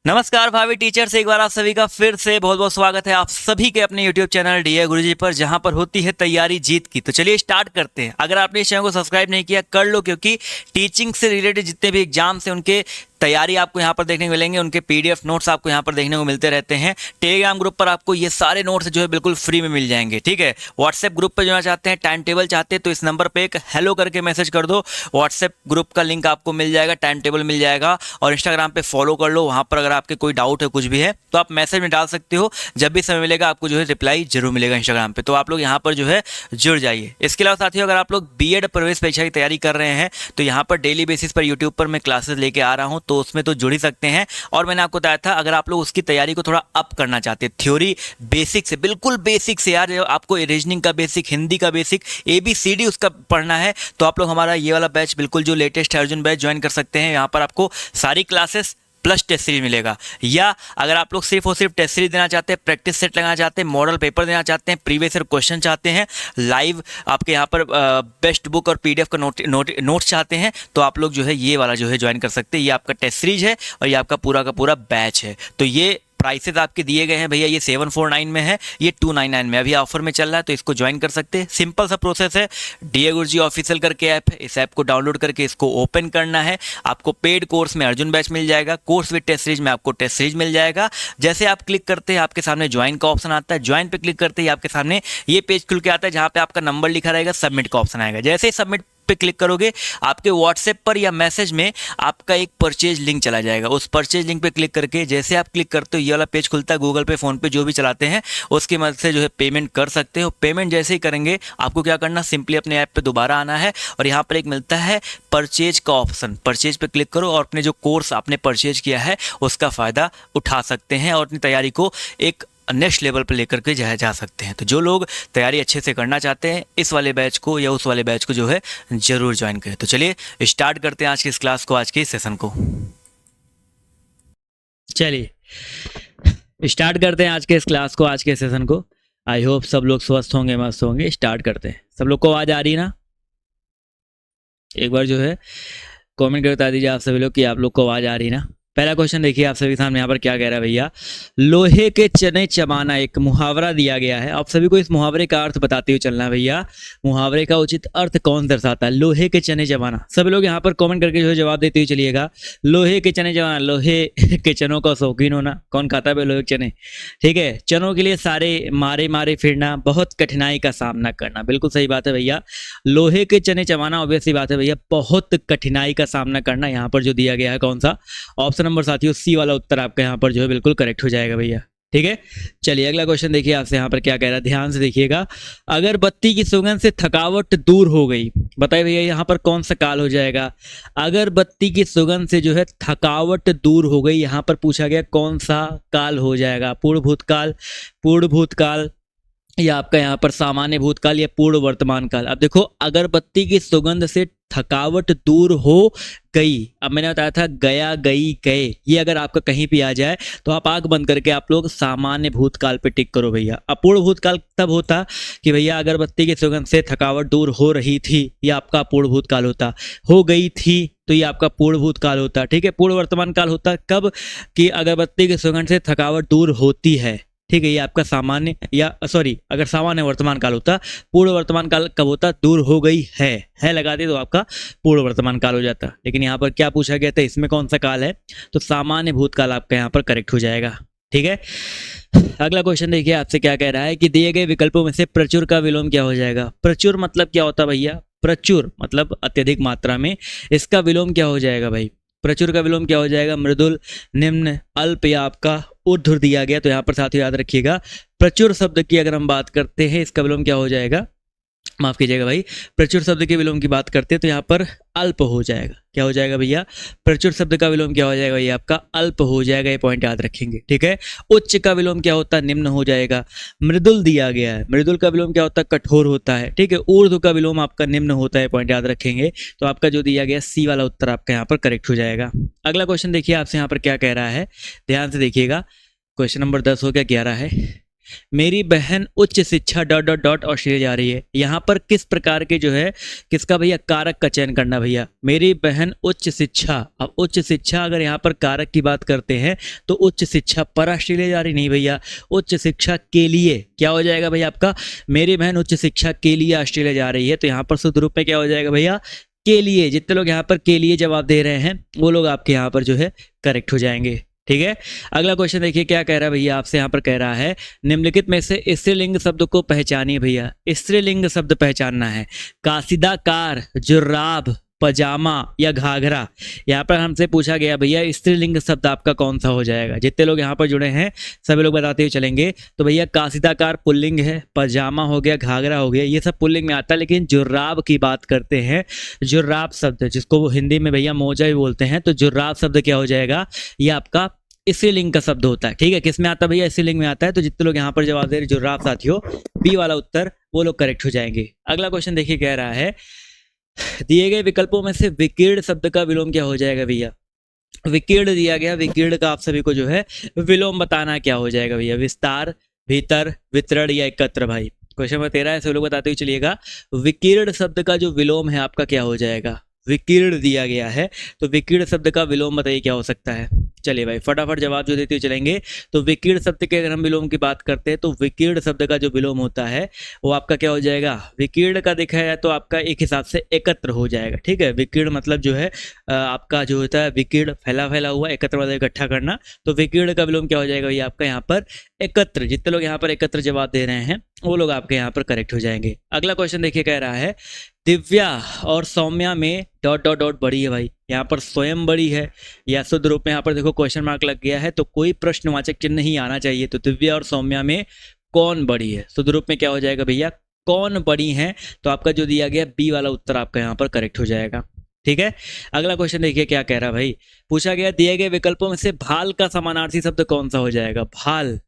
नमस्कार भावी टीचर्स, एक बार आप सभी का फिर से बहुत बहुत स्वागत है आप सभी के अपने YouTube चैनल डीए गुरुजी पर, जहां पर होती है तैयारी जीत की। तो चलिए स्टार्ट करते हैं। अगर आपने इस चैनल को सब्सक्राइब नहीं किया कर लो, क्योंकि टीचिंग से रिलेटेड जितने भी एग्जाम्स हैं उनके तैयारी आपको यहाँ पर देखने को मिलेंगे, उनके पीडीएफ नोट्स आपको यहाँ पर देखने को मिलते रहते हैं। टेलीग्राम ग्रुप पर आपको ये सारे नोट्स जो है बिल्कुल फ्री में मिल जाएंगे, ठीक है। व्हाट्सएप ग्रुप पर जुड़ना चाहते हैं, टाइम टेबल चाहते हैं, तो इस नंबर पे एक हेलो करके मैसेज कर दो। व्हाट्सएप ग्रुप का लिंक आपको मिल जाएगा, टाइम टेबल मिल जाएगा। और इंस्टाग्राम पे फॉलो कर लो, वहाँ पर अगर आपके कोई डाउट है कुछ भी है तो आप मैसेज में डाल सकते हो। जब भी समय मिलेगा आपको जो है रिप्लाई जरूर मिलेगा इंस्टाग्राम पे, तो आप लोग यहाँ पर जो है जुड़ जाइए। इसके अलावा साथियों, अगर आप लोग बीएड प्रवेश परीक्षा की तैयारी कर रहे हैं तो यहाँ पर डेली बेसिस पर यूट्यूब पर मैं क्लासेस लेके आ रहा हूँ, तो उसमें तो जुड़ ही सकते हैं। और मैंने आपको बताया था, अगर आप लोग उसकी तैयारी को थोड़ा अप करना चाहते हैं, थ्योरी बेसिक से, बिल्कुल बेसिक से यार, आपको रीजनिंग का बेसिक, हिंदी का बेसिक, ABCD उसका पढ़ना है, तो आप लोग हमारा ये वाला बैच बिल्कुल जो लेटेस्ट है अर्जुन बैच ज्वाइन कर सकते हैं। यहाँ पर आपको सारी क्लासेस प्लस टेस्ट सीरीज मिलेगा। या अगर आप लोग सिर्फ और सिर्फ टेस्ट सीरीज देना चाहते हैं, प्रैक्टिस सेट लगाना चाहते हैं, मॉडल पेपर देना चाहते हैं, प्रीवियस ईयर क्वेश्चन चाहते हैं, लाइव आपके यहाँ पर बेस्ट बुक और पीडीएफ का नोट्स चाहते हैं, तो आप लोग जो है ये वाला जो है ज्वाइन कर सकते हैं। ये आपका टेस्ट सीरीज है और ये आपका पूरा का पूरा बैच है। तो ये प्राइसेस आपके दिए गए हैं भैया, ये 749 में है, ये 299 में अभी ऑफर में चल रहा है, तो इसको ज्वाइन कर सकते हैं। सिंपल सा प्रोसेस है। डीए गुरुजी ऑफिशियल करके ऐप है, इस ऐप को डाउनलोड करके इसको ओपन करना है। आपको पेड कोर्स में अर्जुन बैच मिल जाएगा, कोर्स विद टेस्ट सीरीज में आपको टेस्ट सीरीज मिल जाएगा। जैसे आप क्लिक करते हैं आपके सामने ज्वाइन का ऑप्शन आता है, ज्वाइन पे क्लिक करते ही आपके सामने ये पेज खुल के आता है, जहाँ पे आपका नंबर लिखा रहेगा, सबमिट का ऑप्शन आएगा। जैसे ही सबमिट पे क्लिक करोगे आपके व्हाट्सएप पर या मैसेज में आपका एक परचेज लिंक चला जाएगा। उस परचेज लिंक पे क्लिक करके जैसे आप क्लिक करते हो ये वाला पेज खुलता है। गूगल पे, फोन पे जो भी चलाते हैं उसकी मदद से जो है पेमेंट कर सकते हो। पेमेंट जैसे ही करेंगे आपको क्या करना, सिंपली अपने ऐप पे दोबारा आना है और यहाँ पर एक मिलता है परचेज का ऑप्शन, परचेज पे क्लिक करो और अपने जो कोर्स आपने परचेज किया है उसका फ़ायदा उठा सकते हैं और अपनी तैयारी को एक नेक्स्ट लेवल पर लेकर के जा सकते हैं। तो जो लोग तैयारी अच्छे से करना चाहते हैं इस वाले बैच को या उस वाले बैच को जो है जरूर ज्वाइन करें। तो चलिए स्टार्ट करते हैं आज की इस क्लास को, आज के इस सेशन को। चलिए स्टार्ट करते हैं आज के इस क्लास को, आज के सेशन को। आई होप सब लोग स्वस्थ होंगे, मस्त होंगे। स्टार्ट करते हैं। सब लोग को आवाज़ आ रही है ना? एक बार जो है कमेंट करके बता दीजिए आप सभी लोग कि आप लोग को आवाज़ आ रही है ना। पहला क्वेश्चन देखिए आप सभी सामने, यहाँ पर क्या कह रहा है भैया, लोहे के चने चबाना, एक मुहावरा दिया गया है। आप सभी को इस मुहावरे का अर्थ बताते हुए चलना है भैया। मुहावरे का उचित अर्थ कौन दर्शाता है? लोहे के चने चबाना। सभी लोग यहाँ पर कमेंट करके जो है जवाब देते हुए चलिएगा। लोहे के चने चबाना, लोहे के चनों का शौकीन होना। कौन खाता है लोहे के चने? ठीक है, चनों के लिए सारे मारे मारे फिरना, बहुत कठिनाई का सामना करना। बिल्कुल सही बात है भैया। लोहे के चने चबाना ऑब्वियस सी बात है भैया, बहुत कठिनाई का सामना करना। यहाँ पर जो दिया गया है कौन सा ऑप्शन नंबर साथियों, सी वाला उत्तर आपका यहाँ पर जो है बिल्कुल करेक्ट हो जाएगा भैया। ठीक है, चलिए अगला क्वेश्चन देखिए आपसे यहाँ पर क्या कह रहा है, ध्यान से देखिएगा। अगरबत्ती की सुगंध से थकावट दूर हो गई, बताइए भैया यहाँ पर कौन सा काल हो जाएगा? अगरबत्ती की सुगंध से जो है थकावट दूर हो गई, यहाँ पर पूछा गया कौन सा काल हो जाएगा? पूर्व भूतकाल, पूर्व भूतकाल, या आपका यहाँ पर सामान्य भूतकाल, या पूर्व वर्तमान काल। अब देखो, अगरबत्ती की सुगंध से थकावट दूर हो गई, अब मैंने बताया था गया, गई, गए, ये अगर आपका कहीं भी आ जाए तो आप आंख बंद करके आप लोग सामान्य भूतकाल पे टिक करो भैया। अपूर्ण भूतकाल तब होता कि भैया अगरबत्ती की सुगंध से थकावट दूर हो रही थी, ये आपका अपूर्ण भूतकाल होता। हो गई थी तो ये आपका पूर्ण भूतकाल होता। ठीक है, पूर्व वर्तमान काल होता कब कि अगरबत्ती की सुगंध से थकावट दूर होती है। ठीक है, ये आपका सामान्य, या सॉरी, अगर सामान्य वर्तमान काल होता, पूर्व वर्तमान काल कब होता? दूर हो गई है लगा दे तो आपका पूर्व वर्तमान काल हो जाता। लेकिन यहाँ पर क्या पूछा गया था, इसमें कौन सा काल है? तो सामान्य भूतकाल आपका यहाँ पर करेक्ट हो जाएगा। ठीक है, अगला क्वेश्चन देखिए आपसे क्या कह रहा है कि दिए गए विकल्पों में से प्रचुर का विलोम क्या हो जाएगा? प्रचुर मतलब क्या होता भैया? प्रचुर मतलब अत्यधिक मात्रा में, इसका विलोम क्या हो जाएगा भाई? प्रचुर का विलोम क्या हो जाएगा? मृदुल, निम्न, अल्प, या आपका ऊर्ध्व दिया गया। तो यहाँ पर साथियों याद रखिएगा, प्रचुर शब्द की अगर हम बात करते हैं इसका विलोम क्या हो जाएगा? माफ कीजिएगा भाई, प्रचुर शब्द के विलोम की बात करते हैं तो यहाँ पर अल्प हो जाएगा। क्या हो जाएगा भैया? प्रचुर शब्द का विलोम क्या हो जाएगा? ये आपका अल्प हो जाएगा, ये पॉइंट याद रखेंगे। ठीक है, उच्च का विलोम क्या होता है? निम्न हो जाएगा। मृदुल दिया गया है, मृदुल का विलोम क्या होता है? कठोर होता है। ठीक है, ऊर्ध्व का विलोम आपका निम्न होता है, पॉइंट याद रखेंगे। तो आपका जो दिया गया सी वाला उत्तर आपका यहाँ पर करेक्ट हो जाएगा। अगला क्वेश्चन देखिए आपसे यहाँ पर क्या कह रहा है, ध्यान से देखिएगा। क्वेश्चन नंबर 10 हो गया, 11 है। मेरी बहन उच्च शिक्षा डॉट डॉट डॉट ऑस्ट्रेलिया जा रही है। यहाँ पर किस प्रकार के जो है किसका भैया कारक का चयन करना भैया। मेरी बहन उच्च शिक्षा, अब उच्च शिक्षा अगर यहाँ पर कारक की बात करते हैं तो उच्च शिक्षा पर ऑस्ट्रेलिया जा रही नहीं भैया, उच्च शिक्षा के लिए क्या हो जाएगा भैया आपका, मेरी बहन उच्च शिक्षा के लिए ऑस्ट्रेलिया जा रही है। तो यहाँ पर शुद्ध रूप में क्या हो जाएगा भैया, के लिए। जितने लोग यहाँ पर के लिए जवाब दे रहे हैं वो लोग आपके यहाँ पर जो है करेक्ट हो जाएंगे। ठीक है, अगला क्वेश्चन देखिए क्या कह रहा है भैया आपसे। यहाँ पर कह रहा है निम्नलिखित में से स्त्रीलिंग शब्द को पहचानिए भैया। स्त्रीलिंग शब्द पहचानना है। कासिदाकार, जुर्राब, पजामा या घाघरा। यहाँ पर हमसे पूछा गया भैया स्त्रीलिंग शब्द आपका कौन सा हो जाएगा। जितने लोग यहाँ पर जुड़े हैं सभी लोग बताते हुए चलेंगे। तो भैया कासिदाकार पुल्लिंग है, पजामा हो गया, घाघरा हो गया, ये सब पुल्लिंग में आता है। लेकिन जुर्राब की बात करते हैं, जुर्राब शब्द जिसको वो हिंदी में भैया मोजा भी बोलते हैं, तो जुर्राब शब्द क्या हो जाएगा, ये आपका स्त्रीलिंग का शब्द होता है। ठीक है, किस में आता है भैया, स्त्रीलिंग में आता है। तो जितने लोग यहाँ पर जवाब दे रहे जुर्राब साथियों, बी वाला उत्तर वो लोग करेक्ट हो जाएंगे। अगला क्वेश्चन देखिए कह रहा है दिए गए विकल्पों में से विकीर्ण शब्द का विलोम क्या हो जाएगा भैया। विकीर्ण दिया गया, विकीर्ण का आप सभी को जो है विलोम बताना क्या हो जाएगा भैया। विस्तार, भीतर, वितरण या एकत्र। भाई क्वेश्चन नंबर 13 है, सभी लोग बताते हुए चलिएगा। विकीर्ण शब्द का जो विलोम है आपका क्या हो जाएगा। विकीर्ण दिया गया है तो विकीर्ण शब्द का विलोम बताइए क्या हो सकता है। चलिए भाई फटाफट जवाब जो देते हुए चलेंगे। तो विकीर्ण शब्द के अगर हम विलोम की बात करते हैं तो विकीर्ण शब्द का जो विलोम होता है वो आपका क्या हो जाएगा, विकीर्ण का देखा जाए तो आपका एक हिसाब से एकत्र हो जाएगा। ठीक है, विकीर्ण मतलब जो है आपका जो होता है विकीर्ण फैला फैला हुआ, एकत्र मतलब इकट्ठा करना। तो विकीर्ण का विलोम क्या हो जाएगा भैया आपका यहाँ पर एकत्र। जितने लोग यहाँ पर एकत्र जवाब दे रहे हैं वो लोग आपके यहाँ पर करेक्ट हो जाएंगे। अगला क्वेश्चन देखिए कह रहा है दिव्या और सौम्या में डॉट डॉट डॉट बड़ी है। भाई यहाँ पर स्वयं बड़ी है या शुद्ध रूप में यहाँ पर देखो क्वेश्चन मार्क लग गया है तो कोई प्रश्नवाचक चिन्ह नहीं आना चाहिए। तो दिव्या और सौम्या में कौन बड़ी है, शुद्ध रूप में क्या हो जाएगा भैया, कौन बड़ी है। तो आपका जो दिया गया बी वाला उत्तर आपका यहाँ पर करेक्ट हो जाएगा। ठीक है, अगला क्वेश्चन देखिए क्या कह रहा है भाई। पूछा गया दिए गए विकल्पों में से भाल का समानार्थी शब्द कौन सा हो जाएगा। भाल,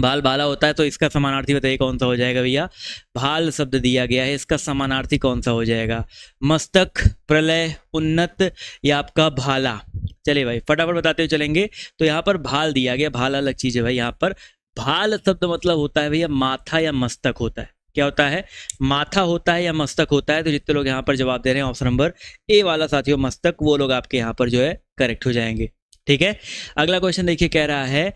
भाल भाला होता है तो इसका समानार्थी बताइए कौन सा हो जाएगा भैया। भाल शब्द दिया गया है, इसका समानार्थी कौन सा हो जाएगा। मस्तक, प्रलय, उन्नत या आपका भाला। चलिए भाई फटाफट बताते हुए चलेंगे। तो यहाँ पर भाल दिया गया, भाल अलग चीज है भाई। यहाँ पर भाल शब्द मतलब होता है भैया माथा या मस्तक होता है। क्या होता है, माथा होता है या मस्तक होता है। तो जितने लोग यहाँ पर जवाब दे रहे हैं ऑप्शन नंबर ए वाला साथियों मस्तक, वो लोग आपके यहाँ पर जो है करेक्ट हो जाएंगे। ठीक है, अगला क्वेश्चन देखिए कह रहा है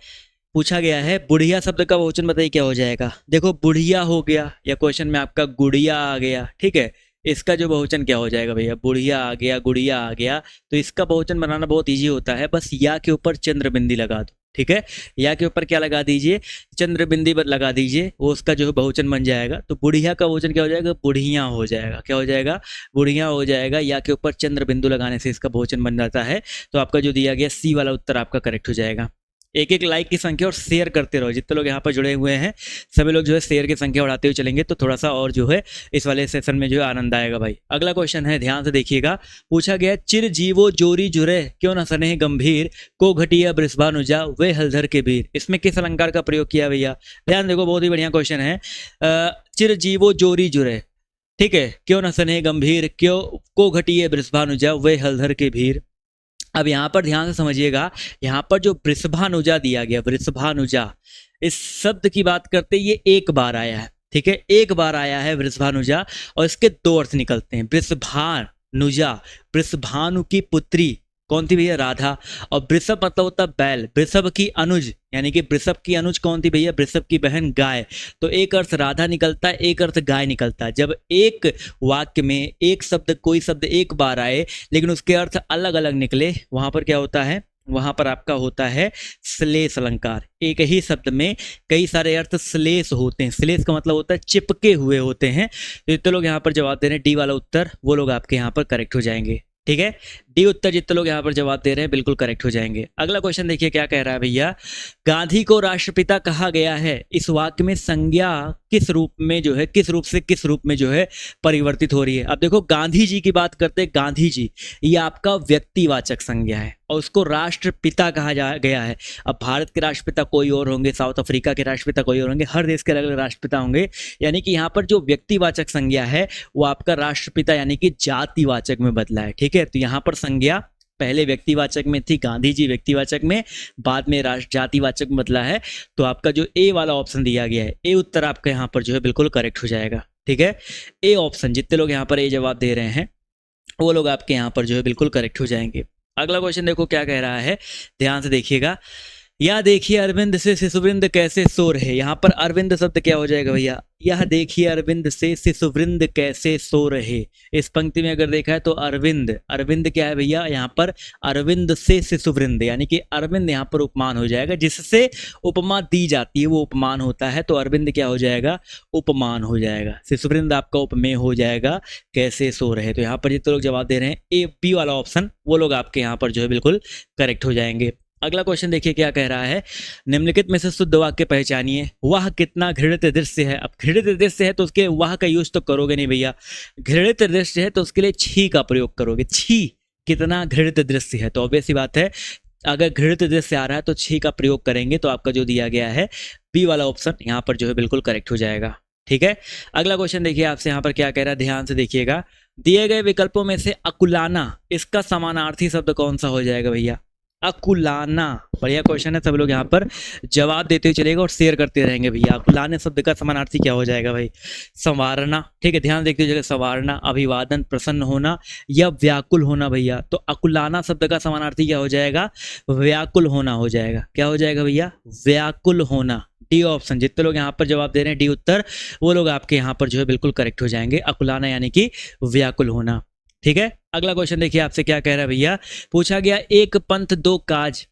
पूछा गया है बुढ़िया शब्द का बहुवचन बताइए क्या हो जाएगा। देखो बुढ़िया हो गया या क्वेश्चन में आपका गुड़िया आ गया। ठीक है, इसका जो बहुवचन क्या हो जाएगा भैया, बुढ़िया आ गया, गुड़िया आ गया। तो इसका बहुवचन बनाना बहुत इजी होता है, बस या के ऊपर चंद्र बिंदी लगा दो। ठीक है, या के ऊपर क्या लगा दीजिए, चंद्र बिंदी लगा दीजिए, वो उसका जो है बहुवचन बन जाएगा। तो बुढ़िया का बहुवचन क्या हो जाएगा, बुढ़िया हो जाएगा। क्या हो जाएगा, बुढ़िया हो जाएगा। या के ऊपर चंद्र बिंदु लगाने से इसका बहुवचन बन जाता है। तो आपका जो दिया गया सी वाला उत्तर आपका करेक्ट हो जाएगा। एक एक लाइक की संख्या और शेयर करते रहो। जितने लोग यहाँ पर जुड़े हुए हैं सभी लोग जो है शेयर की संख्या बढ़ाते हुए चलेंगे तो थोड़ा सा और जो है इस वाले सेशन में जो है आनंद आएगा भाई। अगला क्वेश्चन है, ध्यान से देखिएगा। पूछा गया चिर जीवो जोरी जुरे क्यों न सने गंभीर को घटिया बृषभानुजा वे हलधर के वीर। इसमें किस अलंकार का प्रयोग किया भैया, ध्यान देखो, बहुत ही बढ़िया क्वेश्चन है। चिर जीवो जोरी जुरे, ठीक है, क्यों न सने गंभीर क्यों को घटिया बृषभानुजा वे हलधर के वीर। अब यहाँ पर ध्यान से समझिएगा, यहाँ पर जो वृषभानुजा दिया गया, वृषभानुजा, इस शब्द की बात करते ये एक बार आया है। ठीक है, एक बार आया है वृषभानुजा और इसके दो अर्थ निकलते हैं। वृषभानुजा, वृषभानु की पुत्री कौन थी भैया, राधा। और वृषभ मतलब होता बैल, वृषभ की अनुज यानी कि वृषभ की अनुज कौन थी भैया, वृषभ की बहन गाय। तो एक अर्थ राधा निकलता है, एक अर्थ गाय निकलता है। जब एक वाक्य में एक शब्द, कोई शब्द एक बार आए लेकिन उसके अर्थ अलग अलग निकले, वहां पर क्या होता है, वहां पर आपका होता है श्लेष अलंकार। एक ही शब्द में कई सारे अर्थ श्लेष होते हैं। श्लेष का मतलब होता है चिपके हुए होते हैं। तो जितने लोग यहाँ पर जवाब दे रहे हैं डी वाला उत्तर, वो लोग आपके यहाँ पर करेक्ट हो जाएंगे। ठीक है, डी उत्तर जितने लोग यहाँ पर जवाब दे रहे हैं बिल्कुल करेक्ट हो जाएंगे। अगला क्वेश्चन देखिए क्या कह रहा है भैया। गांधी को राष्ट्रपिता कहा गया है, इस वाक्य में संज्ञा किस रूप में जो है, किस रूप से किस रूप में जो है परिवर्तित हो रही है। अब देखो गांधी जी की बात करते हैं, गांधी जी ये आपका व्यक्तिवाचक संज्ञा है और उसको राष्ट्रपिता कहा गया है। अब भारत के राष्ट्रपिता कोई और होंगे, साउथ अफ्रीका के राष्ट्रपिता कोई और होंगे, हर देश के अलग अलग राष्ट्रपिता होंगे। यानी कि यहाँ पर जो व्यक्तिवाचक संज्ञा है वो आपका राष्ट्रपिता यानी कि जातिवाचक में बदला है। ठीक है, तो यहाँ पर संज्ञा पहले व्यक्तिवाचक में थी, गांधी जी व्यक्तिवाचक में, बाद में राष्ट्र जातिवाचक में बदला है। तो आपका जो ए वाला ऑप्शन दिया गया है, ए उत्तर आपका यहाँ पर जो है बिल्कुल करेक्ट हो जाएगा। ठीक है, ए ऑप्शन, जितने लोग यहाँ पर ए जवाब दे रहे हैं वो लोग आपके यहाँ पर जो है बिल्कुल करेक्ट हो जाएंगे। अगला क्वेश्चन देखो क्या कह रहा है, ध्यान से देखिएगा। यह देखिए अरविंद से शिशुवृंद कैसे सो रहे। यहाँ पर अरविंद शब्द क्या हो जाएगा भैया, यह देखिए अरविंद से शिशुवृंद कैसे सो रहे। इस पंक्ति में अगर देखा है तो अरविंद, अरविंद क्या है भैया, यहाँ पर अरविंद से शिशुवृंद, यानी कि अरविंद यहाँ पर उपमान हो जाएगा, जिससे उपमा दी जाती है वो उपमान होता है। तो अरविंद क्या हो जाएगा, उपमान हो जाएगा। शिशुवृंद आपका उपमेय हो जाएगा, कैसे सो रहे। तो यहाँ पर जितने लोग जवाब दे रहे हैं ए बी वाला ऑप्शन, वो लोग आपके यहाँ पर जो है बिल्कुल करेक्ट हो जाएंगे। अगला क्वेश्चन देखिए क्या कह रहा है, निम्नलिखित में से शुद्ध वाक्य पहचानिए। वह कितना घृणित दृश्य है। अब घृणित दृश्य है तो उसके वह का यूज तो करोगे नहीं भैया, घृणित दृश्य है तो उसके लिए छी का प्रयोग करोगे। छी, कितना घृणित दृश्य है, तो ऑब्वियस सी बात है अगर घृणित दृश्य आ रहा है तो छी का प्रयोग करेंगे। तो आपका जो दिया गया है बी वाला ऑप्शन यहाँ पर जो है बिल्कुल करेक्ट हो जाएगा। ठीक है, अगला क्वेश्चन देखिए आपसे यहाँ पर क्या कह रहा है, ध्यान से देखिएगा। दिए गए विकल्पों में से अकुलाना, इसका समानार्थी शब्द कौन सा हो जाएगा भैया, अकुलाना। बढ़िया क्वेश्चन है, सब लोग यहाँ पर जवाब देते हुए चलेगा और शेयर करते रहेंगे भैया। अकुलाने शब्द का समानार्थी क्या हो जाएगा भाई, संवारना। ठीक है, ध्यान देखते हुए, संवारना, अभिवादन, प्रसन्न होना या व्याकुल होना भैया। तो अकुलाना शब्द का समानार्थी क्या हो जाएगा, व्याकुल होना हो जाएगा। क्या हो जाएगा भैया, व्याकुल होना। डी ऑप्शन, जितने लोग यहाँ पर जवाब दे रहे हैं डी उत्तर, वो लोग आपके यहाँ पर जो है बिल्कुल करेक्ट हो जाएंगे। अकुलाना यानी कि व्याकुल होना। ठीक है, अगला क्वेश्चन देखिए आपसे क्या कह रहा है भैया, पूछा गया एक पंथ दो काज,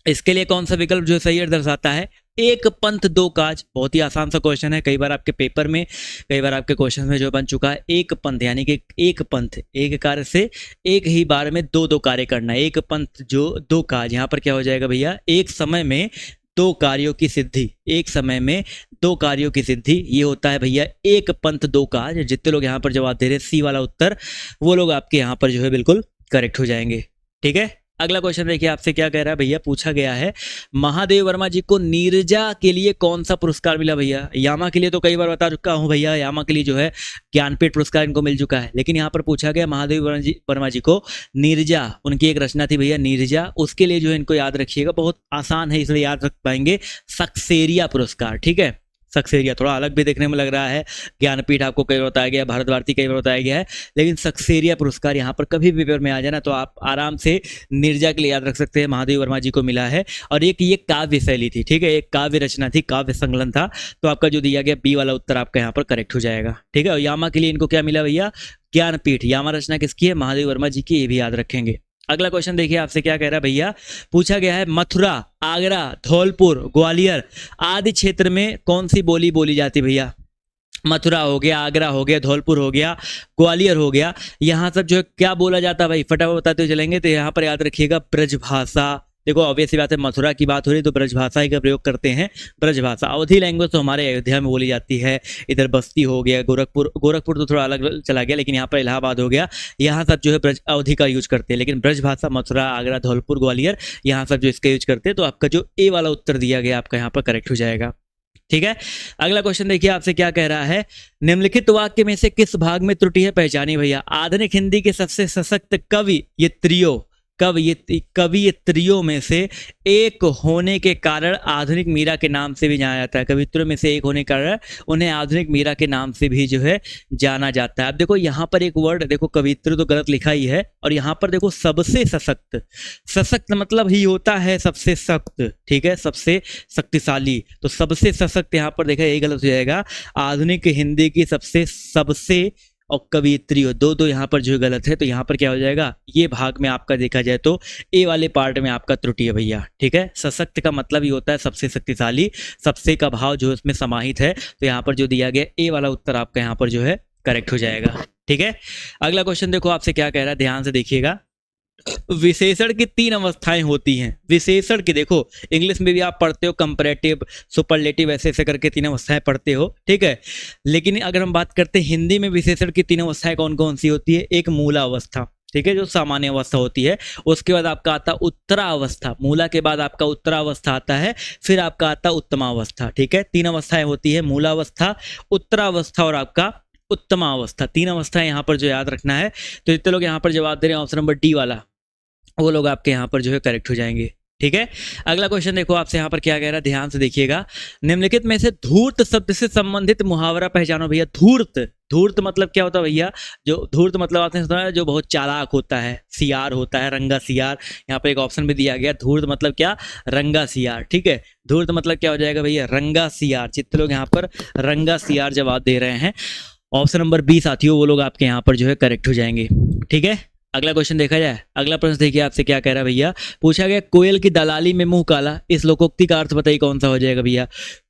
इसके लिए कौन सा विकल्प जो सही दर्शाता है। एक पंथ दो काज, बहुत ही आसान सा क्वेश्चन है, कई बार आपके पेपर में, कई बार आपके क्वेश्चन में जो बन चुका है। एक पंथ यानी कि एक पंथ, एक कार्य से एक ही बार में दो दो कार्य करना। एक पंथ जो दो काज, यहाँ पर क्या हो जाएगा भैया, एक समय में दो कार्यों की सिद्धि, एक समय में दो कार्यों की सिद्धि, ये होता है भैया एक पंथ दो काज। जितने लोग यहाँ पर जवाब दे रहे हैं सी वाला उत्तर, वो लोग आपके यहाँ पर जो है बिल्कुल करेक्ट हो जाएंगे। ठीक है, अगला क्वेश्चन देखिए आपसे क्या कह रहा है भैया, पूछा गया है महादेव वर्मा जी को नीरजा के लिए कौन सा पुरस्कार मिला भैया। यामा के लिए तो कई बार बता चुका हूं भैया, यामा के लिए जो है ज्ञानपीठ पुरस्कार इनको मिल चुका है, लेकिन यहाँ पर पूछा गया महादेव वर्मा जी को नीरजा, उनकी एक रचना थी भैया नीरजा, उसके लिए जो है इनको याद रखिएगा, बहुत आसान है इसलिए याद रख पाएंगे, सक्सेरिया पुरस्कार। ठीक है, सक्सेरिया थोड़ा अलग भी देखने में लग रहा है, ज्ञानपीठ आपको कई बार बताया गया, भारत भारती कई बार बताया गया है, लेकिन सक्सेरिया पुरस्कार यहाँ पर कभी भी पेपर में आ जाना तो आप आराम से नीरजा के लिए याद रख सकते हैं, महादेव वर्मा जी को मिला है। और एक ये काव्य शैली थी, ठीक है, एक काव्य रचना थी, काव्य संकलन था। तो आपका जो दिया गया बी वाला उत्तर आपका यहाँ पर करेक्ट हो जाएगा। ठीक है, और यामा के लिए इनको क्या मिला भैया, ज्ञानपीठ। यामा रचना किसकी है, महादेव वर्मा जी की, ये भी याद रखेंगे। अगला क्वेश्चन देखिए आपसे क्या कह रहा है भैया, पूछा गया है मथुरा, आगरा, धौलपुर, ग्वालियर आदि क्षेत्र में कौन सी बोली बोली जाती भैया। मथुरा हो गया, आगरा हो गया, धौलपुर हो गया, ग्वालियर हो गया, यहाँ सब जो है क्या बोला जाता है भाई, फटाफट बताते हुए चलेंगे। तो यहाँ पर याद रखिएगा ब्रजभाषा। देखो ऑब्वियस सी बात है, मथुरा की बात हो रही तो ब्रजभाषा ही का प्रयोग करते हैं, ब्रजभाषा। अवधी लैंग्वेज तो हमारे अयोध्या में बोली जाती है, इधर बस्ती हो गया, गोरखपुर तो थोड़ा अलग चला गया, लेकिन यहाँ पर इलाहाबाद हो गया, यहाँ सब जो है ब्रज अवधी का यूज करते हैं, लेकिन ब्रजभाषा मथुरा, आगरा, धौलपुर, ग्वालियर, यहाँ सब जो इसका यूज करते हैं। तो आपका जो ए वाला उत्तर दिया गया आपका यहाँ पर करेक्ट हो जाएगा। ठीक है, अगला क्वेश्चन देखिए आपसे क्या कह रहा है, निम्नलिखित वाक्य में से किस भाग में त्रुटि है पहचानिए भैया। आधुनिक हिंदी के सबसे सशक्त कवि ये त्रियो, कवियत्रियों में से एक होने के कारण आधुनिक मीरा के नाम से भी जाना जाता है। कवित्रों में से एक होने के कारण उन्हें आधुनिक मीरा के नाम से भी जो है जाना जाता है। अब देखो यहाँ पर एक वर्ड देखो, कवित्र तो गलत लिखा ही है, और यहाँ पर देखो सबसे सशक्त, सशक्त मतलब ही होता है सबसे सख्त, ठीक है, सबसे शक्तिशाली। तो सबसे सशक्त यहाँ पर देखा यही गलत हो जाएगा, आधुनिक हिंदी की सबसे और कवियत्री हो, दो यहाँ पर जो गलत है। तो यहाँ पर क्या हो जाएगा, ये भाग में आपका देखा जाए तो ए वाले पार्ट में आपका त्रुटि है भैया। ठीक है, सशक्त का मतलब ही होता है सबसे शक्तिशाली, सबसे का भाव जो इसमें समाहित है। तो यहाँ पर जो दिया गया ए वाला उत्तर आपका यहाँ पर जो है करेक्ट हो जाएगा। ठीक है, अगला क्वेश्चन देखो आपसे क्या कह रहा है, ध्यान से देखिएगा। विशेषण की तीन अवस्थाएं होती हैं। विशेषण की देखो इंग्लिश में भी आप पढ़ते हो, कंपैरेटिव, सुपरलेटिव, ऐसे ऐसे करके तीन अवस्थाएं पढ़ते हो, ठीक है। लेकिन अगर हम बात करते हैं हिंदी में विशेषण की तीन अवस्थाएं कौन कौन सी होती है। एक मूला अवस्था, ठीक है, जो सामान्य अवस्था होती है। उसके बाद आपका आता उत्तरा अवस्था, मूला के बाद आपका उत्तरा अवस्था आता है, फिर आपका आता उत्तमा अवस्था। ठीक है, तीन अवस्थाएं होती है, मूला अवस्था, उत्तरा अवस्था और आपका उत्तमा अवस्था। तीन अवस्थाएं यहाँ पर जो याद रखना है। तो जितने लोग यहाँ पर जवाब दे रहे हैं ऑप्शन नंबर डी वाला, वो लोग आपके यहाँ पर जो है करेक्ट हो जाएंगे। ठीक है, अगला क्वेश्चन देखो आपसे यहाँ पर क्या कह रहा है, ध्यान से देखिएगा। निम्नलिखित में से धूर्त शब्द से संबंधित मुहावरा पहचानो भैया। धूर्त, धूर्त मतलब क्या होता है भैया? जो धूर्त मतलब आपने सुना है जो बहुत चालाक होता है, सियार होता है, रंगा सियार। यहाँ पे एक ऑप्शन भी दिया गया, धूर्त मतलब क्या? रंगा सियार। ठीक है, धूर्त मतलब क्या हो जाएगा भैया? रंगा सियार। जितने लोग यहाँ पर रंगा सियार जवाब दे रहे हैं ऑप्शन नंबर 20 साथियों, वो लोग आपके यहाँ पर जो है करेक्ट हो जाएंगे। ठीक है, अगला क्वेश्चन देखा जाए। अगला प्रश्न देखिए आपसे क्या कह रहा है भैया। पूछा गया कोयल की दलाली में मुंह काला, इस लोकोक्ति का अर्थ बताइए कौन सा हो जाएगा भैया?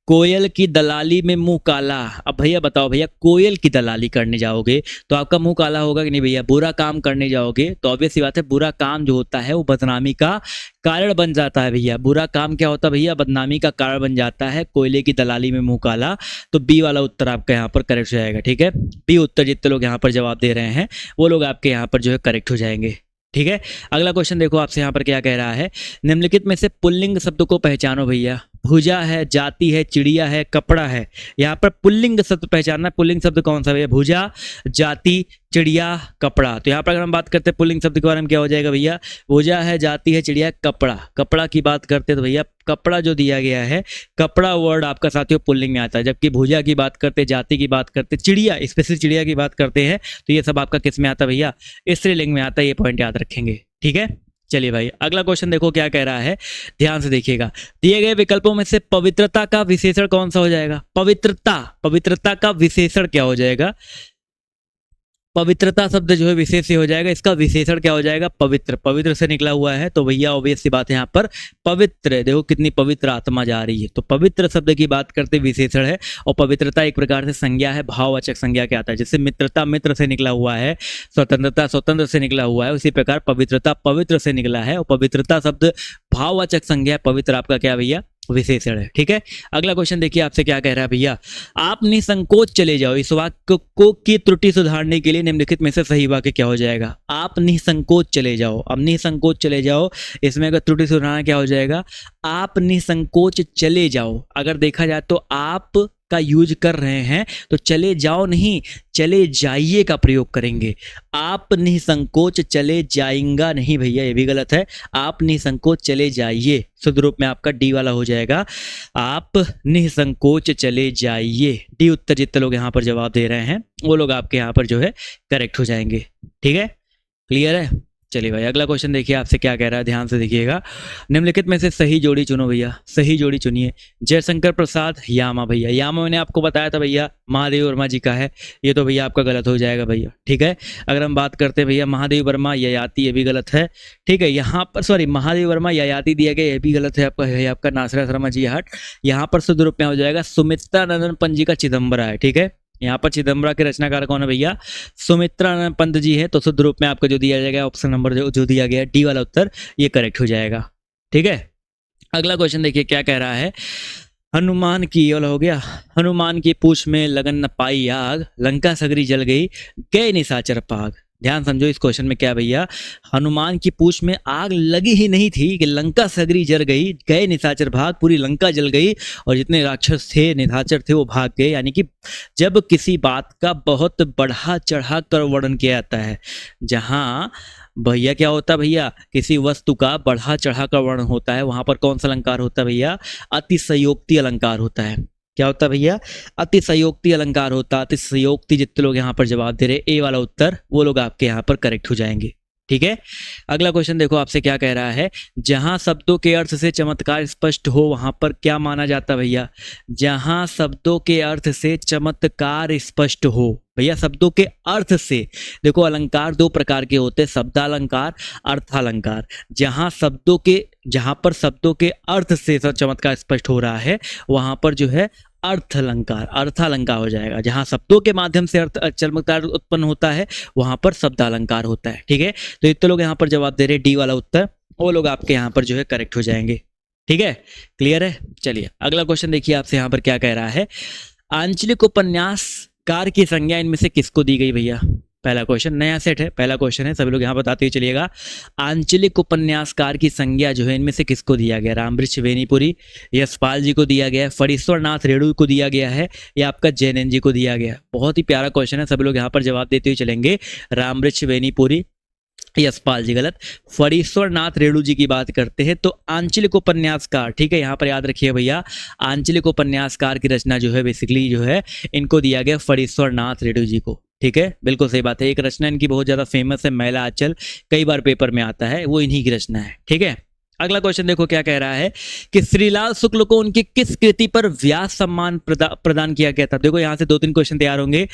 कोयल की दलाली में मुंह काला। अब भैया बताओ भैया, कोयल की दलाली करने जाओगे तो आपका मुंह काला होगा कि नहीं भैया? बुरा काम करने जाओगे तो ऑब्वियस सी बात है, बुरा काम जो होता है वो बदनामी का कारण बन जाता है भैया। बुरा काम क्या होता है भैया? बदनामी का कारण बन जाता है। कोयले की दलाली में मुंह काला, तो बी वाला उत्तर आपका यहाँ पर करेक्ट हो जाएगा। ठीक है, बी उत्तर जितने लोग यहाँ पर जवाब दे रहे हैं वो लोग आपके यहाँ पर जो है करेक्ट हो जाएंगे। ठीक है, अगला क्वेश्चन देखो आपसे यहाँ पर क्या कह रहा है। निम्नलिखित में से पुल्लिंग शब्द को पहचानो भैया। भुजा है, जाति है, चिड़िया है, कपड़ा है। यहाँ पर पुल्लिंग शब्द पहचानना। पुल्लिंग शब्द कौन सा भैया? भुजा, जाति, चिड़िया, कपड़ा। तो यहाँ पर अगर हम बात करते हैं पुल्लिंग शब्द के बारे में, क्या हो जाएगा भैया? भुजा है, जाति है, चिड़िया, कपड़ा। कपड़ा की बात करते हैं तो भैया कपड़ा जो दिया गया है, कपड़ा वर्ड आपका साथियों पुल्लिंग में आता है। जबकि भुजा की बात करते, जाति की बात करते, चिड़िया स्पेशल चिड़िया की बात करते हैं तो ये सब आपका किस में आता है भैया? स्त्रीलिंग में आता है। ये पॉइंट याद रखेंगे। ठीक है, चलिए भाई अगला क्वेश्चन देखो क्या कह रहा है, ध्यान से देखिएगा। दिए गए विकल्पों में से पवित्रता का विशेषण कौन सा हो जाएगा? पवित्रता, पवित्रता का विशेषण क्या हो जाएगा? पवित्रता शब्द जो है विशेष से हो जाएगा, इसका विशेषण क्या हो जाएगा? पवित्र। पवित्र से निकला हुआ है तो भैया ऑब्वियस सी बात है यहाँ पर पवित्र। देखो कितनी पवित्र आत्मा जा रही है, तो पवित्र शब्द की बात करते विशेषण है। और पवित्रता एक प्रकार से संज्ञा है, भाववाचक संज्ञा क्या आता है? जैसे मित्रता मित्र से निकला हुआ है, स्वतंत्रता स्वतंत्र से निकला हुआ है, उसी प्रकार पवित्रता पवित्र से निकला है। और पवित्रता शब्द भाववाचक संज्ञा है, पवित्र आपका क्या भैया? विशेषण है। ठीक है, अगला क्वेश्चन देखिए आपसे क्या कह रहा है भैया। आप निसंकोच चले जाओ, इस वाक्य को की त्रुटि सुधारने के लिए निम्नलिखित में से सही वाक्य क्या हो जाएगा? आप निसंकोच चले जाओ। अब निसंकोच चले जाओ, इसमें अगर त्रुटि सुधारना क्या हो जाएगा? आप निसंकोच चले जाओ। अगर देखा जाए तो आप का यूज कर रहे हैं तो चले जाओ नहीं, चले जाइए का प्रयोग करेंगे। आप निसंकोच चले जाएंगा नहीं भैया, ये भी गलत है। आप निसंकोच चले जाइए, शुद्ध रूप में आपका डी वाला हो जाएगा। आप निसंकोच चले जाइए। डी उत्तर जितने लोग यहाँ पर जवाब दे रहे हैं वो लोग आपके यहाँ पर जो है करेक्ट हो जाएंगे। ठीक है, क्लियर है? चलिए भाई अगला क्वेश्चन देखिए आपसे क्या कह रहा है, ध्यान से देखिएगा। निम्नलिखित में से सही जोड़ी चुनो भैया, सही जोड़ी चुनिए। जयशंकर प्रसाद यामा भैया, यामा मैंने आपको बताया था भैया महादेव वर्मा जी का है, ये तो भैया आपका गलत हो जाएगा भैया। ठीक है, अगर हम बात करते हैं भैया महादेव वर्मा ययाति, ये भी गलत है। ठीक है, यहाँ पर सॉरी महादेव वर्मा ययाति दिया गया, ये भी गलत है आपका, है आपका नासरा शर्मा जी हट। यहाँ पर शुद्ध रूप में हो जाएगा सुमित्रा नंदन पंत जी का चिदम्बरा है। ठीक है, यहाँ पर चिदम्बरा के रचनाकार कौन है भैया? सुमित्रा पंत जी है। तो शुद्ध रूप में आपको जो दिया जाएगा ऑप्शन नंबर जो दिया गया डी वाला उत्तर ये करेक्ट हो जाएगा। ठीक है, अगला क्वेश्चन देखिए क्या कह रहा है। हनुमान की, ये वाला हो गया। हनुमान की पूछ में लगन न पाई आग, लंका सगरी जल गई, गए निशाचर पाग। ध्यान समझो इस क्वेश्चन में क्या भैया? हनुमान की पूछ में आग लगी ही नहीं थी कि लंका सगरी जल गई, गए निशाचर भाग, पूरी लंका जल गई और जितने राक्षस थे निशाचर थे वो भाग गए। यानी कि जब किसी बात का बहुत बढ़ा चढ़ा कर वर्णन किया जाता है, जहाँ भैया क्या होता है भैया? किसी वस्तु का बढ़ा चढ़ा कर वर्णन होता है, वहां पर कौन सा अलंकार होता है भैया? अतिशयोक्ति अलंकार होता है। क्या होता है भैया? अतिशयोक्ति अलंकार होता है। अतिशयोक्ति जितने लोग यहाँ पर जवाब दे रहे ए वाला उत्तर, वो लोग आपके यहाँ पर करेक्ट हो जाएंगे। ठीक है, अगला क्वेश्चन देखो आपसे क्या कह रहा है। जहां शब्दों के अर्थ से चमत्कार स्पष्ट हो वहां पर क्या माना जाता भैया? जहां शब्दों के अर्थ से चमत्कार स्पष्ट हो भैया, शब्दों के अर्थ से। देखो अलंकार दो प्रकार के होते हैं, शब्दालंकार, अर्थालंकार। जहां पर शब्दों के अर्थ से चमत्कार स्पष्ट हो रहा है वहां पर जो है अर्थालंकार हो जाएगा। जहां शब्दों के माध्यम से अर्थ चमत्कार उत्पन्न होता है वहां पर शब्दालंकार होता है। ठीक है, तो इतने लोग यहाँ पर जवाब दे रहे डी वाला उत्तर, वो लोग आपके यहाँ पर जो है करेक्ट हो जाएंगे। ठीक है, क्लियर है? चलिए अगला क्वेश्चन देखिए आपसे यहाँ पर क्या कह रहा है। आंचलिक उपन्यासकार की संज्ञा इनमें से किसको दी गई भैया? पहला क्वेश्चन, नया सेट है, पहला क्वेश्चन है, सभी लोग यहाँ बताते हुए चलिएगा। आंचलिक उपन्यासकार की संज्ञा जो है इनमें से किसको दिया गया? रामवृक्ष वेनीपुरी, यशपाल जी को दिया गया है, फणीश्वरनाथ रेणु को दिया गया है, या आपका जैनन जी को दिया गया है? बहुत ही प्यारा क्वेश्चन है, सभी लोग यहाँ पर जवाब देते हुए चलेंगे। रामवृक्ष वेनीपुरी, यशपाल जी गलत। फणीश्वर नाथ रेणु जी की बात करते हैं तो आंचलिक उपन्यासकार, ठीक है, यहाँ पर याद रखिए भैया, आंचलिक उपन्यासकार की रचना जो है बेसिकली जो है इनको दिया गया फणीश्वर नाथ रेणु जी को, ठीक है, बिल्कुल सही बात है। एक रचना इनकी बहुत ज्यादा फेमस है, मैला आंचल, कई बार पेपर में आता है, वो इन्हीं की रचना है, ठीक है। अगला क्वेश्चन देखो क्या कह रहा है कि श्रीलाल शुक्ल को उनकी किस कृति पर व्यास सम्मान प्रदान किया गया था। देखो यहाँ से 2-3 क्वेश्चन तैयार होंगे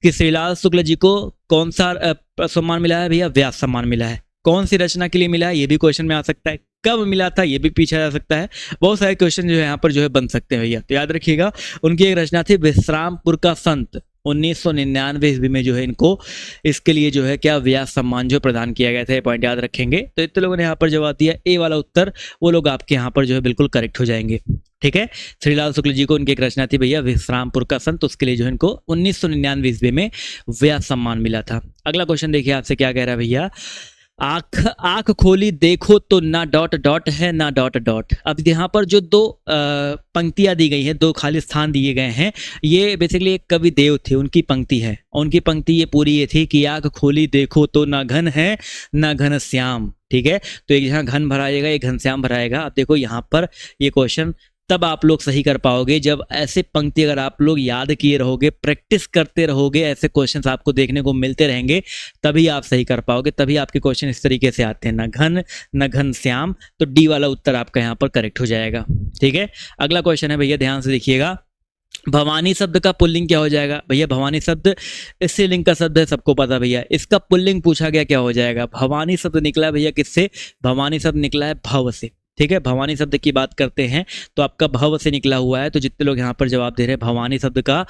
कि श्रीलाल शुक्ल जी को कौन सा सम्मान मिला है भैया, व्यास सम्मान मिला है। कौन सी रचना के लिए मिला है ये भी क्वेश्चन में आ सकता है, कब मिला था ये भी पूछा जा सकता है, बहुत सारे क्वेश्चन जो है यहाँ पर जो है बन सकते हैं भैया। तो याद रखिएगा उनकी एक रचना थी विश्रामपुर का संत, 1999 ईस्वी में जो है इनको इसके लिए जो है क्या व्यास सम्मान जो प्रदान किया गया था, पॉइंट याद रखेंगे। तो इतने लोगों ने यहाँ पर जवाब दिया ए वाला उत्तर, वो लोग आपके यहाँ पर जो है बिल्कुल करेक्ट हो जाएंगे, ठीक है। श्रीलाल शुक्ल जी को उनकी एक रचना थी भैया विश्रामपुर का संत, उसके लिए जो है इनको 1999 ईस्वी में व्यास सम्मान मिला था। अगला क्वेश्चन देखिए आपसे क्या कह रहा है भैया, आंख खोली देखो तो ना डॉट डॉट है ना डॉट डॉट। अब यहाँ पर जो 2 पंक्तियां दी गई हैं, 2 खाली स्थान दिए गए हैं, ये बेसिकली एक कवि देव थे, उनकी पंक्ति है। उनकी पंक्ति ये पूरी ये थी कि आंख खोली देखो तो ना घन है ना घन श्याम, ठीक है। तो एक यहाँ घन भराएगा एक घनश्याम भराएगा। अब देखो यहाँ पर ये क्वेश्चन तब आप लोग सही कर पाओगे जब ऐसे पंक्ति अगर आप लोग याद किए रहोगे, प्रैक्टिस करते रहोगे, ऐसे क्वेश्चंस आपको देखने को मिलते रहेंगे, तभी आप सही कर पाओगे, तभी आपके क्वेश्चन इस तरीके से आते हैं, न घन श्याम। तो डी वाला उत्तर आपका यहाँ पर करेक्ट हो जाएगा, ठीक है। अगला क्वेश्चन है भैया, ध्यान से देखिएगा, भवानी शब्द का पुल्लिंग क्या हो जाएगा भैया। भवानी शब्द स्त्रीलिंग का शब्द है, सबको पता भैया। इसका पुल्लिंग पूछा गया क्या हो जाएगा। भवानी शब्द निकला भैया किससे, भवानी शब्द निकला है भव से, ठीक है। भवानी शब्द की बात करते हैं तो आपका भव से निकला हुआ है। तो जितने लोग यहाँ पर जवाब दे रहे हैं भवानी शब्द का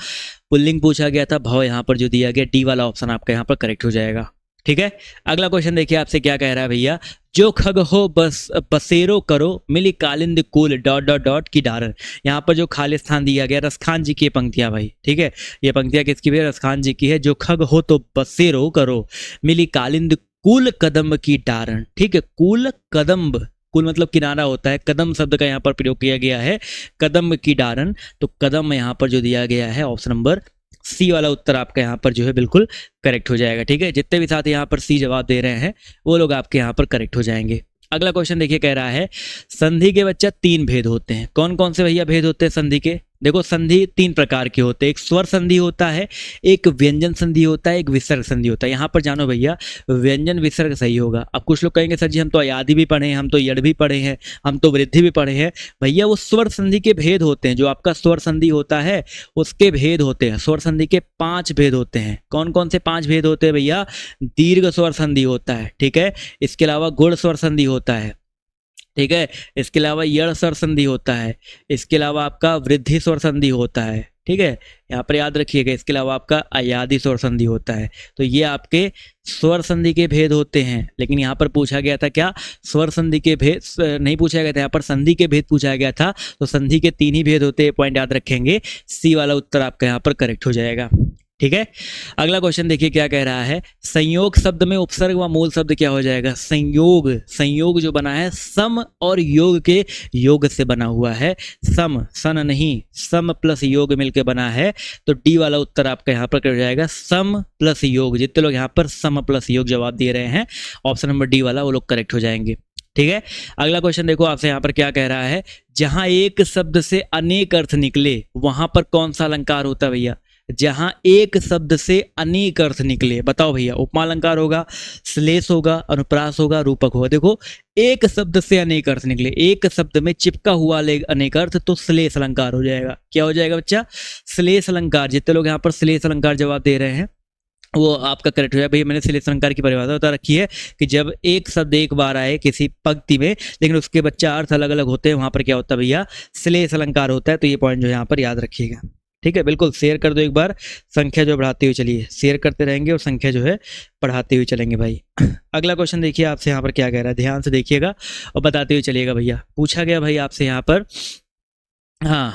पुल्लिंग पूछा गया था, भव यहाँ पर जो दिया गया, डी वाला ऑप्शन आपका यहाँ पर करेक्ट हो जाएगा, ठीक है। अगला क्वेश्चन देखिए आपसे क्या कह रहा है भैया, जो खग हो बस बसेरो करो मिली कालिंद कुल डॉट डॉट डॉट की डारन। यहाँ पर जो खाली स्थान दिया गया रसखान जी की पंक्तियां भाई, ठीक है। ये पंक्तियां किसकी है, रसखान जी की है। जो खग हो तो बसेरो करो मिली कालिंद कुल कदम की डारन, ठीक है। कुल कदम्ब, कुल मतलब किनारा होता है, कदम शब्द का यहाँ पर प्रयोग किया गया है, कदम की डारन। तो कदम यहाँ पर जो दिया गया है ऑप्शन नंबर सी वाला उत्तर आपका यहाँ पर जो है बिल्कुल करेक्ट हो जाएगा, ठीक है। जितने भी साथ यहाँ पर सी जवाब दे रहे हैं वो लोग आपके यहाँ पर करेक्ट हो जाएंगे। अगला क्वेश्चन देखिए कह रहा है, संधि के बच्चा 3 भेद होते हैं। कौन कौन से भैया भेद होते हैं संधि के। देखो संधि 3 प्रकार के होते हैं, एक स्वर संधि होता है, एक व्यंजन संधि होता है, एक विसर्ग संधि होता है। यहाँ पर जानो भैया व्यंजन विसर्ग सही होगा। अब कुछ लोग कहेंगे सर जी हम तो अयादि भी पढ़े हैं, हम तो यड़ भी पढ़े हैं, हम तो वृद्धि भी पढ़े हैं। भैया वो स्वर संधि के भेद होते हैं, जो आपका स्वर संधि होता है उसके भेद होते हैं। स्वर संधि के 5 भेद होते हैं। कौन कौन से 5 भेद होते हैं भैया, दीर्घ स्वर संधि होता है, ठीक है। इसके अलावा गुण स्वर संधि होता है, ठीक है। इसके अलावा यड़ स्वर संधि होता है, इसके अलावा आपका वृद्धि स्वर संधि होता है, ठीक है। यहाँ पर याद रखिएगा, इसके अलावा आपका अयादि स्वर संधि होता है। तो ये आपके स्वर संधि के भेद होते हैं। लेकिन यहाँ पर पूछा गया था क्या, स्वर संधि के भेद नहीं पूछा गया था, यहाँ पर संधि के भेद पूछा गया था। तो संधि के 3 ही भेद होते हैं, पॉइंट याद रखेंगे। सी वाला उत्तर आपका यहाँ पर करेक्ट हो जाएगा, ठीक है। अगला क्वेश्चन देखिए क्या कह रहा है, संयोग शब्द में उपसर्ग व मूल शब्द क्या हो जाएगा। संयोग, संयोग जो बना है सम और योग के योग से बना हुआ है, सम सन नहीं, सम प्लस योग मिलकर बना है। तो डी वाला उत्तर आपका यहाँ पर हो जाएगा, सम प्लस योग। जितने लोग यहाँ पर सम प्लस योग जवाब दे रहे हैं ऑप्शन नंबर डी वाला, वो लोग करेक्ट हो जाएंगे, ठीक है। अगला क्वेश्चन देखो आपसे यहाँ पर क्या कह रहा है, जहां एक शब्द से अनेक अर्थ निकले वहां पर कौन सा अलंकार होता है भैया। जहां एक शब्द से अनेक अर्थ निकले, बताओ भैया। उपमा अलंकार होगा, श्लेष होगा, अनुप्रास होगा, रूपक होगा। देखो एक शब्द से अनेक अर्थ निकले, एक शब्द में चिपका हुआ अनेक अर्थ, तो श्लेष अलंकार हो जाएगा। क्या हो जाएगा बच्चा, श्लेष अलंकार। जितने लोग यहाँ पर श्लेष अलंकार जवाब दे रहे हैं वो आपका करेक्ट हो जाएगा। भैया मैंने श्लेष अलंकार की परिभाषा बता रखी है कि जब एक शब्द एक बार आए किसी पंक्ति में लेकिन उसके बच्चा अर्थ अलग अलग होते हैं, वहां पर क्या होता है भैया, श्लेष अलंकार होता है। तो ये पॉइंट जो यहाँ पर याद रखिएगा, ठीक है। बिल्कुल शेयर कर दो एक बार, संख्या जो बढ़ाते हुए चलिए, शेयर करते रहेंगे और संख्या जो है बढ़ाते हुए चलेंगे भाई। अगला क्वेश्चन देखिए आपसे यहाँ पर क्या कह रहा है, ध्यान से देखिएगा और बताते हुए चलिएगा भैया। पूछा गया भाई आपसे यहाँ पर, हाँ,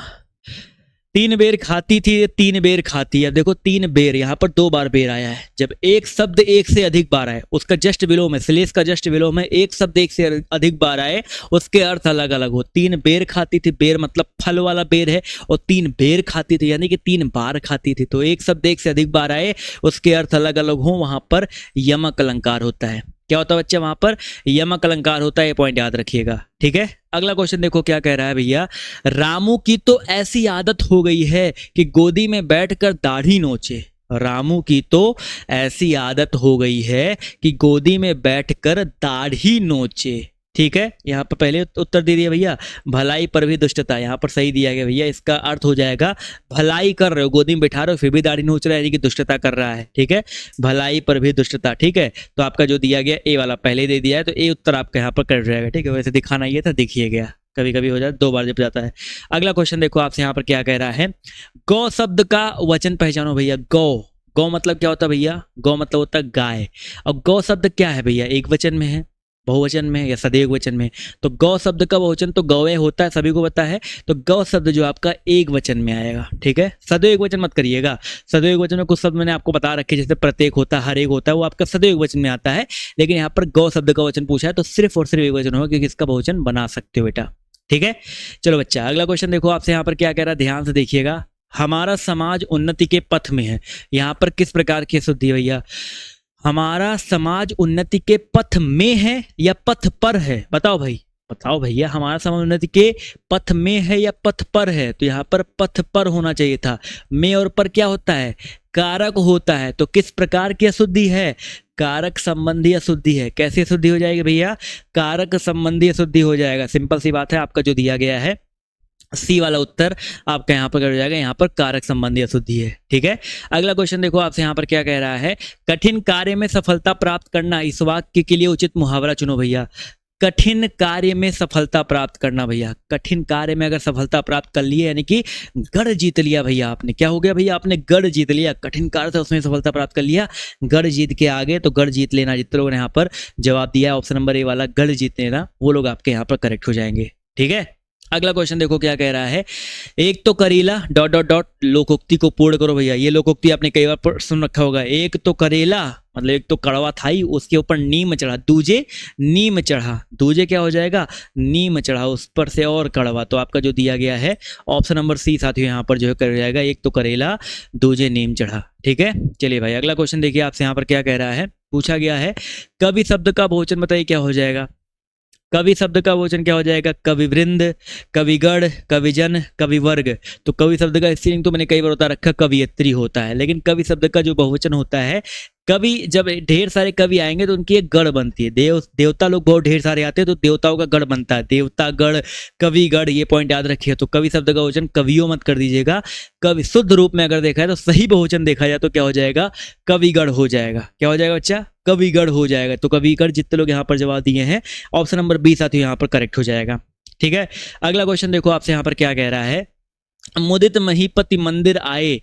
3 बेर खाती थी 3 बेर खाती है। देखो 3 बेर, यहाँ पर 2 बार बेर आया है। जब एक शब्द एक से अधिक बार आए, उसका जस्ट विलोम है, श्लेष का जस्ट विलोम है। एक शब्द एक से अधिक बार आए उसके अर्थ अलग अलग हो। 3 बेर खाती थी, बेर मतलब फल वाला बेर है, और 3 बेर खाती थी यानी कि 3 बार खाती थी। तो एक शब्द एक से अधिक बार आए उसके अर्थ अलग अलग हो, वहां पर यमक अलंकार होता है। क्या होता है बच्चा, वहां पर यमक अलंकार होता है, ये पॉइंट याद रखिएगा। ठीक है, अगला क्वेश्चन देखो क्या कह रहा है भैया। रामू की तो ऐसी आदत हो गई है कि गोदी में बैठकर दाढ़ी नोचे। रामू की तो ऐसी आदत हो गई है कि गोदी में बैठकर दाढ़ी नोचे। ठीक है, यहाँ पर पहले उत्तर दे दिया भैया, भलाई पर भी दुष्टता, यहाँ पर सही दिया गया भैया। इसका अर्थ हो जाएगा भलाई कर रहे हो, गोदी में बैठा रहे हो फिर भी दाढ़ी नोच रहा है, यानी कि दुष्टता कर रहा है। ठीक है, भलाई पर भी दुष्टता। ठीक है, तो आपका जो दिया गया ए वाला पहले दे दिया है, तो ए उत्तर आपका यहाँ पर कर जाएगा। ठीक है, वैसे दिखाना ये था, दिखिए गया, कभी कभी हो जाता, 2 बार जब जाता है। अगला क्वेश्चन देखो आपसे यहाँ पर क्या कह रहा है। गौ शब्द का वचन पहचानो भैया। गौ, गौ मतलब क्या होता है भैया, गौ मतलब होता है गाय। और गौ शब्द क्या है भैया, एक वचन में है, बहुवचन में या सदैव वचन में। तो गौ शब्द का बहुवचन तो गौए होता है, सभी को पता है। तो गौ शब्द जो आपका एक वचन में आएगा। ठीक है, सदैव वचन मत करिएगा, सदैव वचन में कुछ शब्द मैंने आपको बता रखे, जैसे प्रत्येक होता है, हर एक होता है, वो आपका सदैव वचन में आता है। लेकिन यहाँ पर गौ शब्द का वचन पूछा है तो सिर्फ और सिर्फ एक वचन होगा, क्योंकि इसका बहुवचन बना सकते हो बेटा। ठीक है, चलो बच्चा अगला क्वेश्चन देखो आपसे यहाँ पर क्या कह रहा है, ध्यान से देखिएगा। हमारा समाज उन्नति के पथ में है, यहाँ पर किस प्रकार की शुद्धि भैया, हमारा समाज उन्नति के पथ में है या पथ पर है, बताओ भाई, बताओ भैया, हमारा समाज उन्नति के पथ में है या पथ पर है। तो यहाँ पर पथ पर होना चाहिए था, में और पर क्या होता है, कारक होता है। तो किस प्रकार की अशुद्धि है, कारक संबंधी अशुद्धि है। कैसी अशुद्धि हो जाएगी भैया, कारक संबंधी अशुद्धि हो जाएगा। सिंपल सी बात है, आपका जो दिया गया है सी वाला उत्तर आपका यहाँ पर कर जाएगा, यहाँ पर कारक संबंधी अशुद्धि है। ठीक है, अगला क्वेश्चन देखो आपसे यहाँ पर क्या कह रहा है। कठिन कार्य में सफलता प्राप्त करना, इस वाक्य के लिए उचित मुहावरा चुनो भैया। कठिन कार्य में सफलता प्राप्त करना भैया, कठिन कार्य में अगर सफलता प्राप्त कर लिए, यानी कि गढ़ जीत लिया भैया आपने। क्या हो गया भैया, आपने गढ़ जीत लिया, कठिन कार्य था उसमें सफलता प्राप्त कर लिया, गढ़ जीत के आगे तो गढ़ जीत लेना। जितने लोगों ने यहाँ पर जवाब दिया ऑप्शन नंबर ए वाला गढ़ जीत लेना, वो लोग आपके यहाँ पर करेक्ट हो जाएंगे। ठीक है, अगला क्वेश्चन देखो क्या कह रहा है। एक तो करेला डॉट डॉट डॉट, लोकोक्ति को पूर्ण करो भैया। ये लोकोक्ति आपने कई बार सुन रखा होगा। एक तो करेला मतलब एक तो कड़वा था ही, उसके ऊपर नीम चढ़ा, दूजे नीम चढ़ा, दूजे क्या हो जाएगा, नीम चढ़ा, उस पर से और कड़वा। तो आपका जो दिया गया है ऑप्शन नंबर सी साथियों यहाँ पर जो है कर जाएगा, एक तो करेला दूजे नीम चढ़ा। ठीक है, चलिए भाई अगला क्वेश्चन देखिए आपसे यहाँ पर क्या कह रहा है। पूछा गया है कवि शब्द का बहुवचन बताइए क्या हो जाएगा। कवि शब्द का बहुवचन क्या हो जाएगा, कविवृंद, कविगण, कविजन, कविवर्ग। तो कवि शब्द का स्त्रीलिंग तो मैंने कई बार बता रखा, कवियत्री होता है। लेकिन कवि शब्द का जो बहुवचन होता है, कवि जब ढेर सारे कवि आएंगे तो उनकी एक गण बनती है। देवता लोग बहुत ढेर सारे आते हैं तो देवताओं का गण बनता है, देवता गण, कवि गण, ये पॉइंट याद रखिए। तो कवि शब्द का बहुवचन कवियों मत कर दीजिएगा। कवि शुद्ध रूप में अगर देखा है तो सही बहुवचन देखा जाए तो क्या हो जाएगा, कविगण हो जाएगा। क्या हो जाएगा बच्चा, कविगण हो जाएगा। तो कविगण जितने लोग यहाँ पर जवाब दिए हैं ऑप्शन नंबर बी साथियों यहाँ पर करेक्ट हो जाएगा। ठीक है, अगला क्वेश्चन देखो आपसे यहाँ पर क्या कह रहा है। मुदित महीपति मंदिर आए,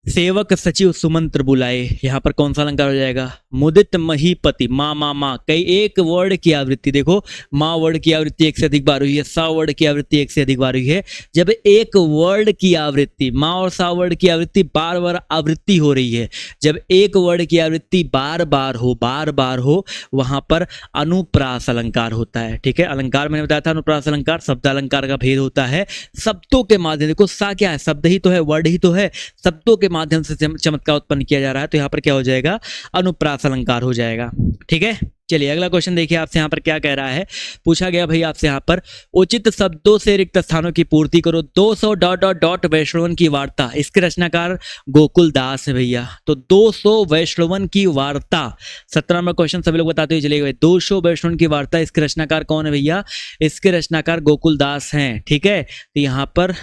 सेवक सचिव सुमंत्र बुलाए। यहाँ पर कौन सा अलंकार हो जाएगा, मुदित महीपति, माँ माँ माँ, कई एक वर्ड की आवृत्ति देखो, माँ वर्ड की आवृत्ति एक से अधिक बार हुई है, सा वर्ड की आवृत्ति एक से अधिक बार हुई है। जब एक वर्ड की आवृत्ति, माँ और सा वर्ड की आवृत्ति बार बार आवृत्ति हो रही है, जब एक वर्ड की आवृत्ति बार बार हो वहां पर अनुप्रास अलंकार होता है। ठीक है, अलंकार मैंने बताया था, अनुप्रास अलंकार शब्द अलंकार का भेद होता है। शब्दों के माध्यम, देखो सा क्या है, शब्द ही तो है, वर्ड ही तो है, शब्दों के माध्यम से चमत्कार उत्पन्न किया जा रहा है। तो यहाँ पर क्या हो जाएगा, अनुप्रास अलंकार हो जाएगा। ठीक है, चलिए अगला क्वेश्चन देखिए आपसे यहाँ पर क्या कह रहा है। पूछा गया भाई आपसे यहाँ पर, उचित शब्दों से रिक्त स्थानों की पूर्ति करो। 200 डॉट डॉट डॉट वैष्णवन की वार्ता, इसके रचनाकार गोकुल दास है भैया। तो 200 वैष्णवन की वार्ता, 17 नंबर क्वेश्चन सभी लोग बताते हुए चलेगा। 200 वैष्णवन की वार्ता, इसके रचनाकार कौन है भैया, इसके रचनाकार गोकुल दास हैं। ठीक है, तो यहाँ पर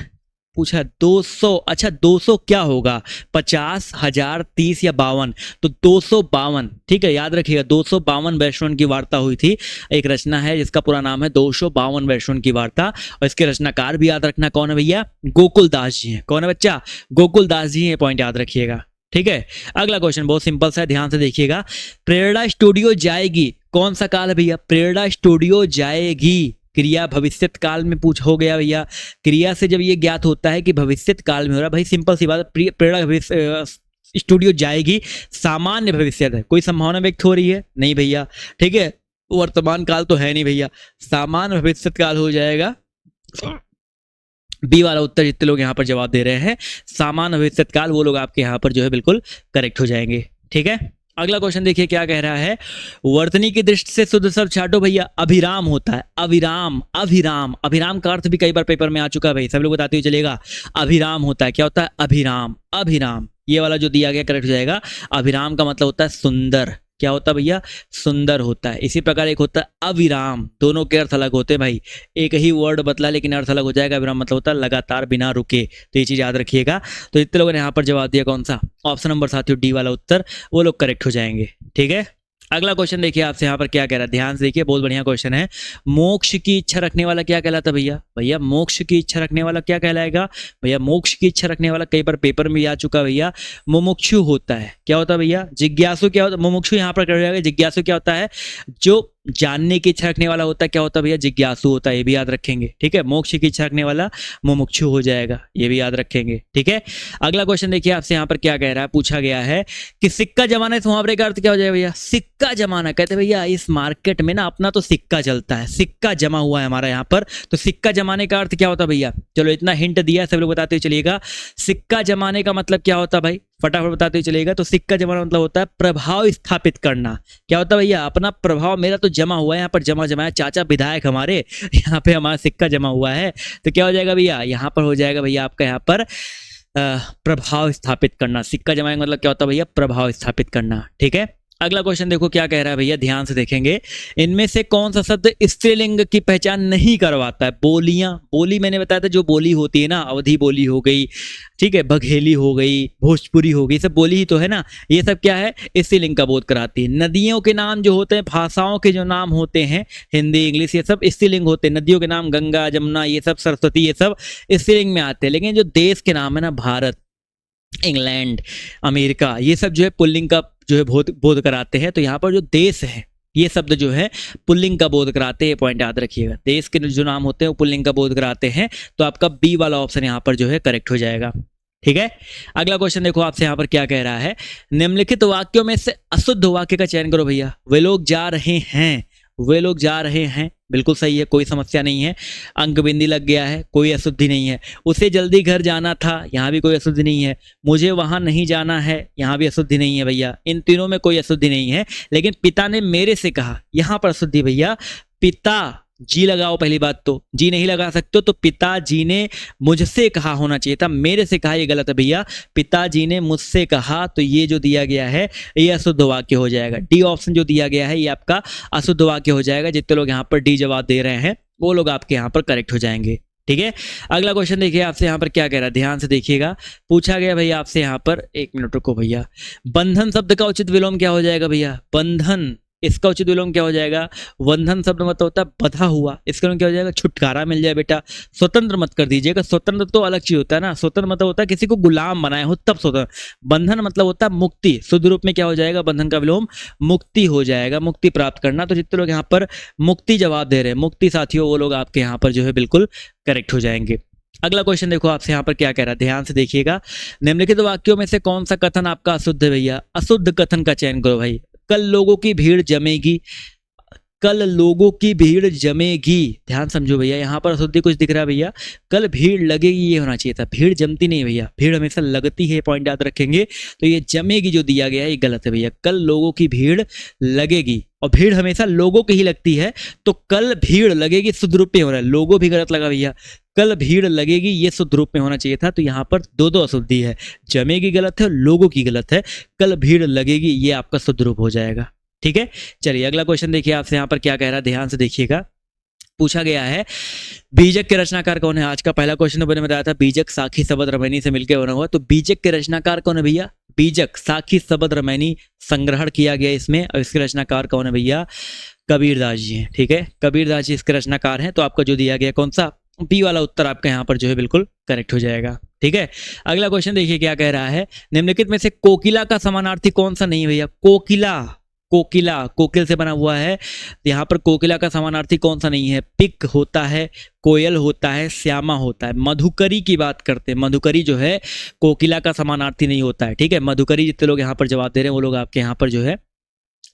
पूछा 200, अच्छा 200 क्या होगा, 50, 1000, 30 या 52। तो 252, ठीक है, याद रखिएगा 252 वैष्णवन की वार्ता हुई थी। एक रचना है जिसका पूरा नाम है 252 वैष्णवन की वार्ता, और इसके रचनाकार भी याद रखना कौन है भैया, गोकुल दास जी हैं। कौन है बच्चा, गोकुल दास जी हैं, पॉइंट याद रखिएगा। ठीक है, अगला क्वेश्चन बहुत सिंपल सा है, ध्यान से देखिएगा। प्रेरणा स्टूडियो जाएगी, कौन सा काल है भैया, प्रेरणा स्टूडियो जाएगी, क्रिया भविष्यत काल में हो गया भैया। क्रिया से जब ये ज्ञात होता है कि भविष्यत काल में हो रहा है, भाई सिंपल सी बात, प्रेरणा स्टूडियो जाएगी, सामान्य भविष्य है, कोई संभावना व्यक्त हो रही है नहीं भैया। ठीक है, वर्तमान काल तो है नहीं भैया, सामान्य भविष्यत काल हो जाएगा। बी वाला उत्तर जितने लोग यहाँ पर जवाब दे रहे हैं सामान्य भविष्यत काल, वो लोग आपके यहाँ पर जो है बिल्कुल करेक्ट हो जाएंगे। ठीक है, अगला क्वेश्चन देखिए क्या कह रहा है, वर्तनी की दृष्टि से शुद्ध शब्द छाटो भैया। अभिराम होता है, अभिराम, अभिराम, अभिराम का अर्थ भी कई बार पेपर में आ चुका है भाई, सब लोग बताते हुए चलेगा। अभिराम होता है, क्या होता है, अभिराम, अभिराम, ये वाला जो दिया गया करेक्ट हो जाएगा। अभिराम का मतलब होता है सुंदर, क्या होता है भैया, सुंदर होता है। इसी प्रकार एक होता है अविराम, दोनों के अर्थ अलग होते हैं भाई, एक ही वर्ड बदला लेकिन अर्थ अलग हो जाएगा। अविराम मतलब होता है लगातार बिना रुके, तो ये चीज याद रखिएगा। तो जितने लोगों ने यहाँ पर जवाब दिया कौन सा, ऑप्शन नंबर साथियों डी वाला उत्तर, वो लोग करेक्ट हो जाएंगे। ठीक है, अगला क्वेश्चन देखिए आपसे यहाँ पर क्या कह रहा है, ध्यान से देखिए, बहुत बढ़िया क्वेश्चन है। मोक्ष की इच्छा रखने वाला क्या कहलाता है भैया, भैया मोक्ष की इच्छा रखने वाला क्या कहलाएगा भैया, मोक्ष की इच्छा रखने वाला कई बार पेपर में आ चुका भैया, मुमुक्षु होता है। क्या होता है भैया, जिज्ञासु क्या होता है, मुमुक्षु यहाँ पर कर जाएगा। जिज्ञासु क्या होता है, जो जानने की इच्छा रखने वाला होता है, क्या होता है भैया, जिज्ञासु होता है, ये भी याद रखेंगे। ठीक है, मोक्ष की इच्छा रखने वाला मुमुक्षु हो जाएगा, ये भी याद रखेंगे। ठीक है, अगला क्वेश्चन देखिए आपसे यहाँ पर क्या कह रहा है, पूछा गया है कि सिक्का जमाना, इस मुहावरे का अर्थ क्या हो जाएगा भैया, सिक्का जमाना। कहते भैया इस मार्केट में ना अपना तो सिक्का चलता है, सिक्का जमा हुआ है हमारा यहाँ पर, तो सिक्का जमाने का अर्थ क्या होता है भैया, चलो इतना हिंट दिया है, सब लोग बताते हुए चलिएगा। सिक्का जमाने का मतलब क्या होता है भाई, फटाफट बताते हुए चलेगा। तो सिक्का जमाना मतलब होता है प्रभाव स्थापित करना। क्या होता है भैया, अपना प्रभाव, मेरा तो जमा हुआ है यहाँ पर, जमा है, चाचा विधायक हमारे यहाँ पे हमारा सिक्का जमा हुआ है, तो क्या हो जाएगा भैया, यहाँ पर हो जाएगा भैया आपका यहाँ पर प्रभाव स्थापित करना। सिक्का जमाएंगे मतलब क्या होता है भैया, प्रभाव स्थापित करना। ठीक है, अगला क्वेश्चन देखो क्या कह रहा है भैया, ध्यान से देखेंगे। इनमें से कौन सा शब्द स्त्रीलिंग की पहचान नहीं करवाता है, बोलियां, बोली मैंने बताया था जो बोली होती है ना, अवधी बोली हो गई, ठीक है, बघेली हो गई, भोजपुरी हो गई, सब बोली ही तो है ना, ये सब क्या है, स्त्रीलिंग का बोध कराती है। नदियों के नाम जो होते हैं, भाषाओं के जो नाम होते हैं, हिंदी इंग्लिश, ये सब स्त्रीलिंग होते हैं। नदियों के नाम गंगा जमुना ये सब, सरस्वती, ये सब स्त्रीलिंग में आते हैं। लेकिन जो देश के नाम है ना, भारत, इंग्लैंड, अमेरिका, ये सब जो है पुल्लिंग का जो है बोध कराते हैं। तो यहाँ पर जो देश है, ये शब्द जो है पुल्लिंग का बोध कराते हैं, पॉइंट याद रखिएगा। देश के जो नाम होते हैं वो पुल्लिंग का बोध कराते हैं, तो आपका बी वाला ऑप्शन यहाँ पर जो है करेक्ट हो जाएगा। ठीक है, अगला क्वेश्चन देखो आपसे यहाँ पर क्या कह रहा है, निम्नलिखित वाक्यों में से अशुद्ध वाक्य का चयन करो भैया। वे लोग जा रहे हैं, वे लोग जा रहे हैं, बिल्कुल सही है, कोई समस्या नहीं है। अंक बिंदी लग गया है, कोई अशुद्धि नहीं है। उसे जल्दी घर जाना था, यहाँ भी कोई अशुद्धि नहीं है। मुझे वहां नहीं जाना है, यहाँ भी अशुद्धि नहीं है भैया, इन तीनों में कोई अशुद्धि नहीं है। लेकिन पिता ने मेरे से कहा, यहाँ पर अशुद्धि भैया, पिता जी लगाओ, पहली बात तो जी नहीं लगा सकते हो, तो पिताजी ने मुझसे कहा होना चाहिए था, मेरे से कहा ये गलत है भैया, पिताजी ने मुझसे कहा, तो ये जो दिया गया है ये अशुद्ध वाक्य हो जाएगा। डी ऑप्शन जो दिया गया है ये आपका अशुद्ध वाक्य हो जाएगा। जितने लोग यहाँ पर डी जवाब दे रहे हैं वो लोग आपके यहाँ पर करेक्ट हो जाएंगे। ठीक है, अगला क्वेश्चन देखिए आपसे यहाँ पर क्या कह रहा है, ध्यान से देखिएगा। पूछा गया भैया आपसे यहाँ पर, एक मिनट रुको भैया, बंधन शब्द का उचित विलोम क्या हो जाएगा भैया, बंधन, इसका उचित विलोम क्या हो जाएगा, बंधन शब्द मतलब होता है बंधा हुआ, इसका क्या हो जाएगा, छुटकारा मिल जाए बेटा। स्वतंत्र मत कर दीजिएगा, स्वतंत्र तो अलग चीज होता है ना, स्वतंत्र मतलब होता है किसी को गुलाम बनाए हो तब स्वतंत्र। बंधन मतलब होता है मुक्ति, शुद्ध रूप में क्या हो जाएगा, बंधन का विलोम मुक्ति हो जाएगा, मुक्ति प्राप्त करना। तो जितने लोग यहाँ पर मुक्ति जवाब दे रहे हैं, मुक्ति साथियों, वो लोग आपके यहाँ पर जो है बिल्कुल करेक्ट हो जाएंगे। अगला क्वेश्चन देखो आपसे यहाँ पर क्या कह रहा है, ध्यान से देखिएगा। निम्नलिखित वाक्यों में से कौन सा कथन आपका अशुद्ध है भैया, अशुद्ध कथन का चयन करो भाई। कल लोगों की भीड़ जमेगी, कल लोगों की भीड़ जमेगी, ध्यान समझो भैया, यहाँ पर अशुद्धि कुछ दिख रहा है भैया, कल भीड़ लगेगी ये होना चाहिए था, भीड़ जमती नहीं भैया, भीड़ हमेशा लगती है, पॉइंट याद रखेंगे। तो ये जमेगी जो दिया गया है ये गलत है भैया, कल लोगों की भीड़ लगेगी, और भीड़ हमेशा लोगों की ही लगती है, तो कल भीड़ लगेगी शुद्ध रूप में हो रहा है, लोगों भी गलत लगा भैया, कल भीड़ लगेगी ये शुद्ध रूप में होना चाहिए था। तो यहाँ पर दो दो अशुद्धि है, जमेगी गलत है, लोगों की गलत है, कल भीड़ लगेगी ये आपका शुद्ध रूप हो जाएगा। ठीक है, चलिए अगला क्वेश्चन देखिए आपसे यहाँ पर क्या कह रहा है, ध्यान से देखिएगा। पूछा गया है बीजक के रचनाकार कौन है। आज का पहला क्वेश्चन मैंने बताया था, बीजक साखी शबद रमैनी से मिलकर बना हुआ, तो बीजक के रचनाकार कौन है भैया, बीजक साखी शबद रमैनी संग्रहण किया गया इसमें, और इसके रचनाकार कौन है भैया, कबीरदास जी हैं। ठीक है, कबीरदास जी इसके रचनाकार हैं। तो आपका जो दिया गया कौन सा, बी वाला उत्तर आपका यहाँ पर जो है बिल्कुल करेक्ट हो जाएगा। ठीक है, अगला क्वेश्चन देखिए क्या कह रहा है, निम्नलिखित में से कोकिला का समानार्थी कौन सा नहीं है भैया, कोकिला, कोकिला कोकिल से बना हुआ है, यहाँ पर कोकिला का समानार्थी कौन सा नहीं है, पिक होता है, कोयल होता है, श्यामा होता है। मधुकरी की बात करते हैं, मधुकरी जो है कोकिला का समानार्थी नहीं होता है। ठीक है, मधुकरी जितने लोग यहाँ पर जवाब दे रहे हैं वो लोग आपके यहाँ पर जो है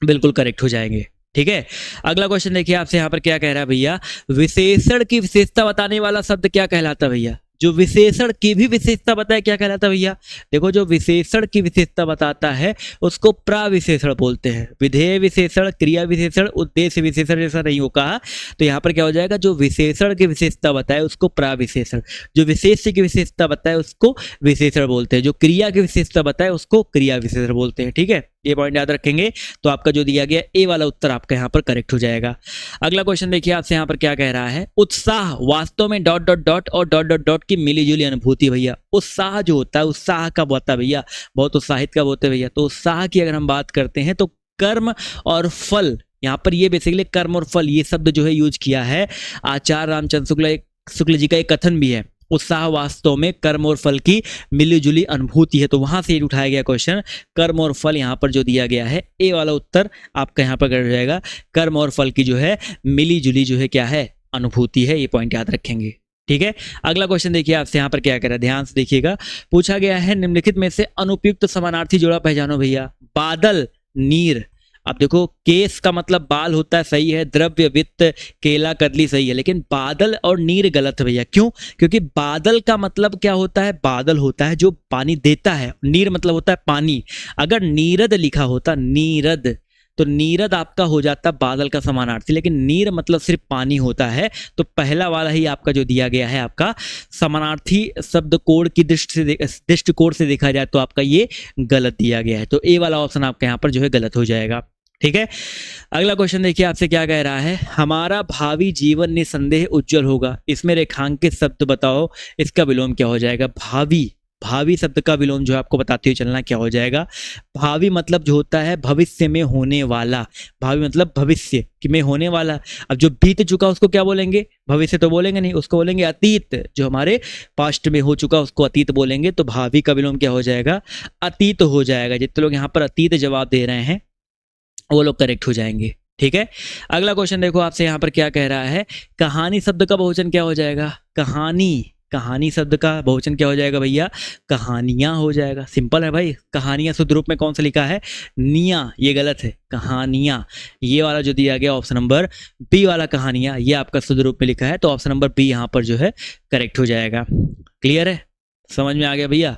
बिल्कुल करेक्ट हो जाएंगे। ठीक है, अगला क्वेश्चन देखिए आपसे यहाँ पर क्या कह रहा है भैया, विशेषण की विशेषता बताने वाला शब्द क्या कहलाता है भैया, जो विशेषण की भी विशेषता बताए क्या कहलाता है भैया? देखो जो विशेषण की विशेषता बताता है उसको प्राविशेषण बोलते हैं। विधेय विशेषण, क्रिया विशेषण, उद्देश्य विशेषण जैसा नहीं हो कहा, तो यहाँ पर क्या हो जाएगा? जो विशेषण की विशेषता बताए उसको प्राविशेषण, जो विशेष्य की विशेषता बताए उसको विशेषण बोलते हैं, जो क्रिया की विशेषता बताए उसको क्रिया विशेषण बोलते हैं। ठीक है, ये पॉइंट याद रखेंगे तो आपका जो दिया गया ए वाला उत्तर आपका यहाँ पर करेक्ट हो जाएगा। अगला क्वेश्चन देखिए आपसे यहाँ पर क्या कह रहा है? उत्साह वास्तव में डॉट डॉट डॉट और डॉट डॉट डॉट की मिलीजुली अनुभूति भैया। उत्साह जो होता है, उत्साह कब होता है भैया? बहुत उत्साहित कब होते हैं भैया? तो उत्साह की अगर हम बात करते हैं तो कर्म और फल, यहाँ पर ये बेसिकली कर्म और फल ये शब्द जो है यूज किया है। आचार्य रामचंद्र शुक्ल जी का एक कथन भी है, उत्साह वास्तव में कर्म और फल की मिलीजुली अनुभूति है। तो वहां से उठाया गया क्वेश्चन कर्म और फल, यहाँ पर जो दिया गया है ए वाला उत्तर आपका यहाँ पर कर जाएगा। कर्म और फल की जो है मिलीजुली जो है क्या है? अनुभूति है। ये पॉइंट याद रखेंगे। ठीक है, अगला क्वेश्चन देखिए आपसे यहाँ पर क्या कह रहा है, ध्यान से देखिएगा। पूछा गया है निम्नलिखित में से अनुपयुक्त समानार्थी जोड़ा पहचानो भैया। बादल, नीर। अब देखो केस का मतलब बाल होता है, सही है। द्रव्य, वित्त, केला, कदली, सही है। लेकिन बादल और नीर गलत है भैया। क्यों? क्योंकि बादल का मतलब क्या होता है? बादल होता है जो पानी देता है, नीर मतलब होता है पानी। अगर नीरद लिखा होता, नीरद, तो नीरद आपका हो जाता बादल का समानार्थी, लेकिन नीर मतलब सिर्फ पानी होता है। तो पहला वाला ही आपका जो दिया गया है आपका समानार्थी शब्द कोड की दृष्टिकोण से देखा जाए तो आपका ये गलत दिया गया है। तो ए वाला ऑप्शन आपका यहाँ पर जो है गलत हो जाएगा। ठीक है, अगला क्वेश्चन देखिए आपसे क्या कह रहा है। हमारा भावी जीवन निसंदेह उज्जवल होगा, इसमें रेखांकित शब्द बताओ, इसका विलोम क्या हो जाएगा? भावी, भावी शब्द का विलोम जो है आपको बताते हुए चलना क्या हो जाएगा? भावी मतलब जो होता है भविष्य में होने वाला, भावी मतलब भविष्य में होने वाला। अब जो बीत चुका उसको क्या बोलेंगे? भविष्य तो बोलेंगे नहीं, उसको बोलेंगे अतीत। जो हमारे पास्ट में हो चुका उसको अतीत बोलेंगे। तो भावी का विलोम क्या हो जाएगा? अतीत हो जाएगा। जितने लोग यहाँ पर अतीत जवाब दे रहे हैं वो लोग करेक्ट हो जाएंगे। ठीक है, अगला क्वेश्चन देखो आपसे यहाँ पर क्या कह रहा है। कहानी शब्द का बहुवचन क्या हो जाएगा? कहानी, कहानी शब्द का बहुवचन क्या हो जाएगा भैया? कहानियां हो जाएगा। सिंपल है भाई। कहानियां शुद्ध रूप में कौन सा लिखा है? निया, ये गलत है। कहानियां, ये वाला जो दिया गया ऑप्शन नंबर बी वाला कहानियां, ये आपका शुद्ध रूप में लिखा है। तो ऑप्शन नंबर बी यहाँ पर जो है करेक्ट हो जाएगा। क्लियर है, समझ में आ गया भैया?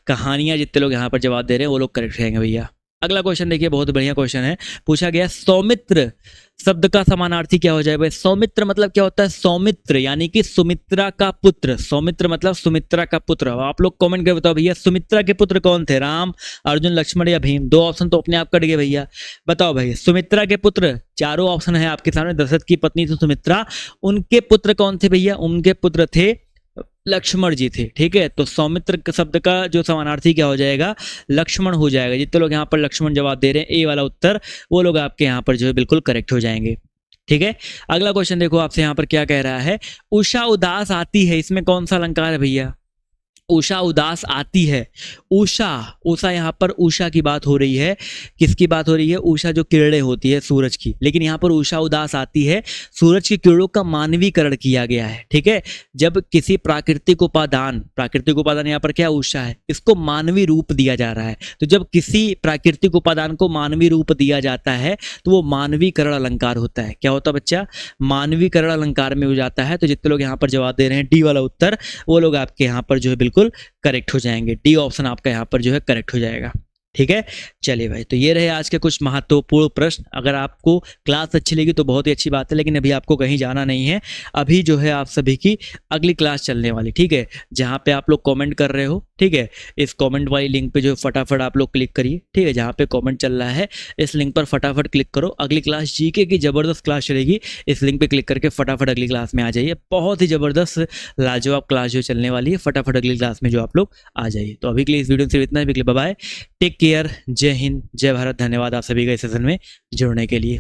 कहानियां जितने लोग यहाँ पर जवाब दे रहे हैं वो लोग करेक्ट रहेंगे भैया। अगला क्वेश्चन देखिए, बहुत बढ़िया क्वेश्चन है। पूछा गया सौमित्र शब्द का समानार्थी क्या हो जाएगा? सौमित्र मतलब क्या होता है? सौमित्र यानी कि सुमित्रा का पुत्र। सौमित्र मतलब सुमित्रा का पुत्र। आप लोग कमेंट कर बताओ भैया, सुमित्रा के पुत्र कौन थे? राम, अर्जुन, लक्ष्मण या भीम? दो ऑप्शन तो अपने आप कट गए भैया। बताओ भाई, सुमित्रा के पुत्र, चारों ऑप्शन है आपके सामने। दशरथ की पत्नी थी सुमित्रा, उनके पुत्र कौन थे भैया? उनके पुत्र थे लक्ष्मण जी थे। ठीक है, तो सौमित्र शब्द का जो समानार्थी क्या हो जाएगा? लक्ष्मण हो जाएगा। जितने लोग यहाँ पर लक्ष्मण जवाब दे रहे हैं ए वाला उत्तर, वो लोग आपके यहाँ पर जो है बिल्कुल करेक्ट हो जाएंगे। ठीक है, अगला क्वेश्चन देखो आपसे यहाँ पर क्या कह रहा है। उषा उदास आती है, इसमें कौन सा अलंकार है भैया? उषा उदास आती है। उषा, उषा यहाँ पर उषा की बात हो रही है। किसकी बात हो रही है? उषा जो किरणें होती है सूरज की। लेकिन यहाँ पर उषा उदास आती है, सूरज की किरणों का मानवीकरण किया गया है। ठीक है, जब किसी प्राकृतिक उपादान यहाँ पर क्या उषा है, इसको मानवीय रूप दिया जा रहा है। तो जब किसी प्राकृतिक उपादान को मानवीय रूप दिया जाता है तो वो मानवीकरण अलंकार होता है। क्या होता है बच्चा? मानवीकरण अलंकार में हो जाता है। तो जितने लोग यहाँ पर जवाब दे रहे हैं डी वाला उत्तर, वो लोग आपके यहाँ पर जो है बिल्कुल करेक्ट हो जाएंगे। डी ऑप्शन आपका यहाँ पर जो है करेक्ट हो जाएगा। ठीक है, चलिए भाई, तो ये रहे आज के कुछ महत्वपूर्ण प्रश्न। अगर आपको क्लास अच्छी लगी तो बहुत ही अच्छी बात है, लेकिन अभी आपको कहीं जाना नहीं है। अभी जो है आप सभी की अगली क्लास चलने वाली, ठीक है, जहाँ पे आप लोग कमेंट कर रहे हो। ठीक है, इस कमेंट वाली लिंक पे जो फटाफट आप लोग क्लिक करिए। ठीक है, जहाँ पे कमेंट चल रहा है इस लिंक पर फटाफट क्लिक करो। अगली क्लास जीके की ज़बरदस्त क्लास चलेगी, इस लिंक पर क्लिक करके फटाफट अगली क्लास में आ जाइए। बहुत ही ज़बरदस्त लाजवाब क्लास जो चलने वाली है, फटाफट अगली क्लास में जो आप लोग आ जाइए। तो अभी के लिए इस वीडियो से इतना ही। बाय बाय, टेक केयर, जय हिंद, जय भारत। धन्यवाद आप सभी का इस सेशन में जुड़ने के लिए।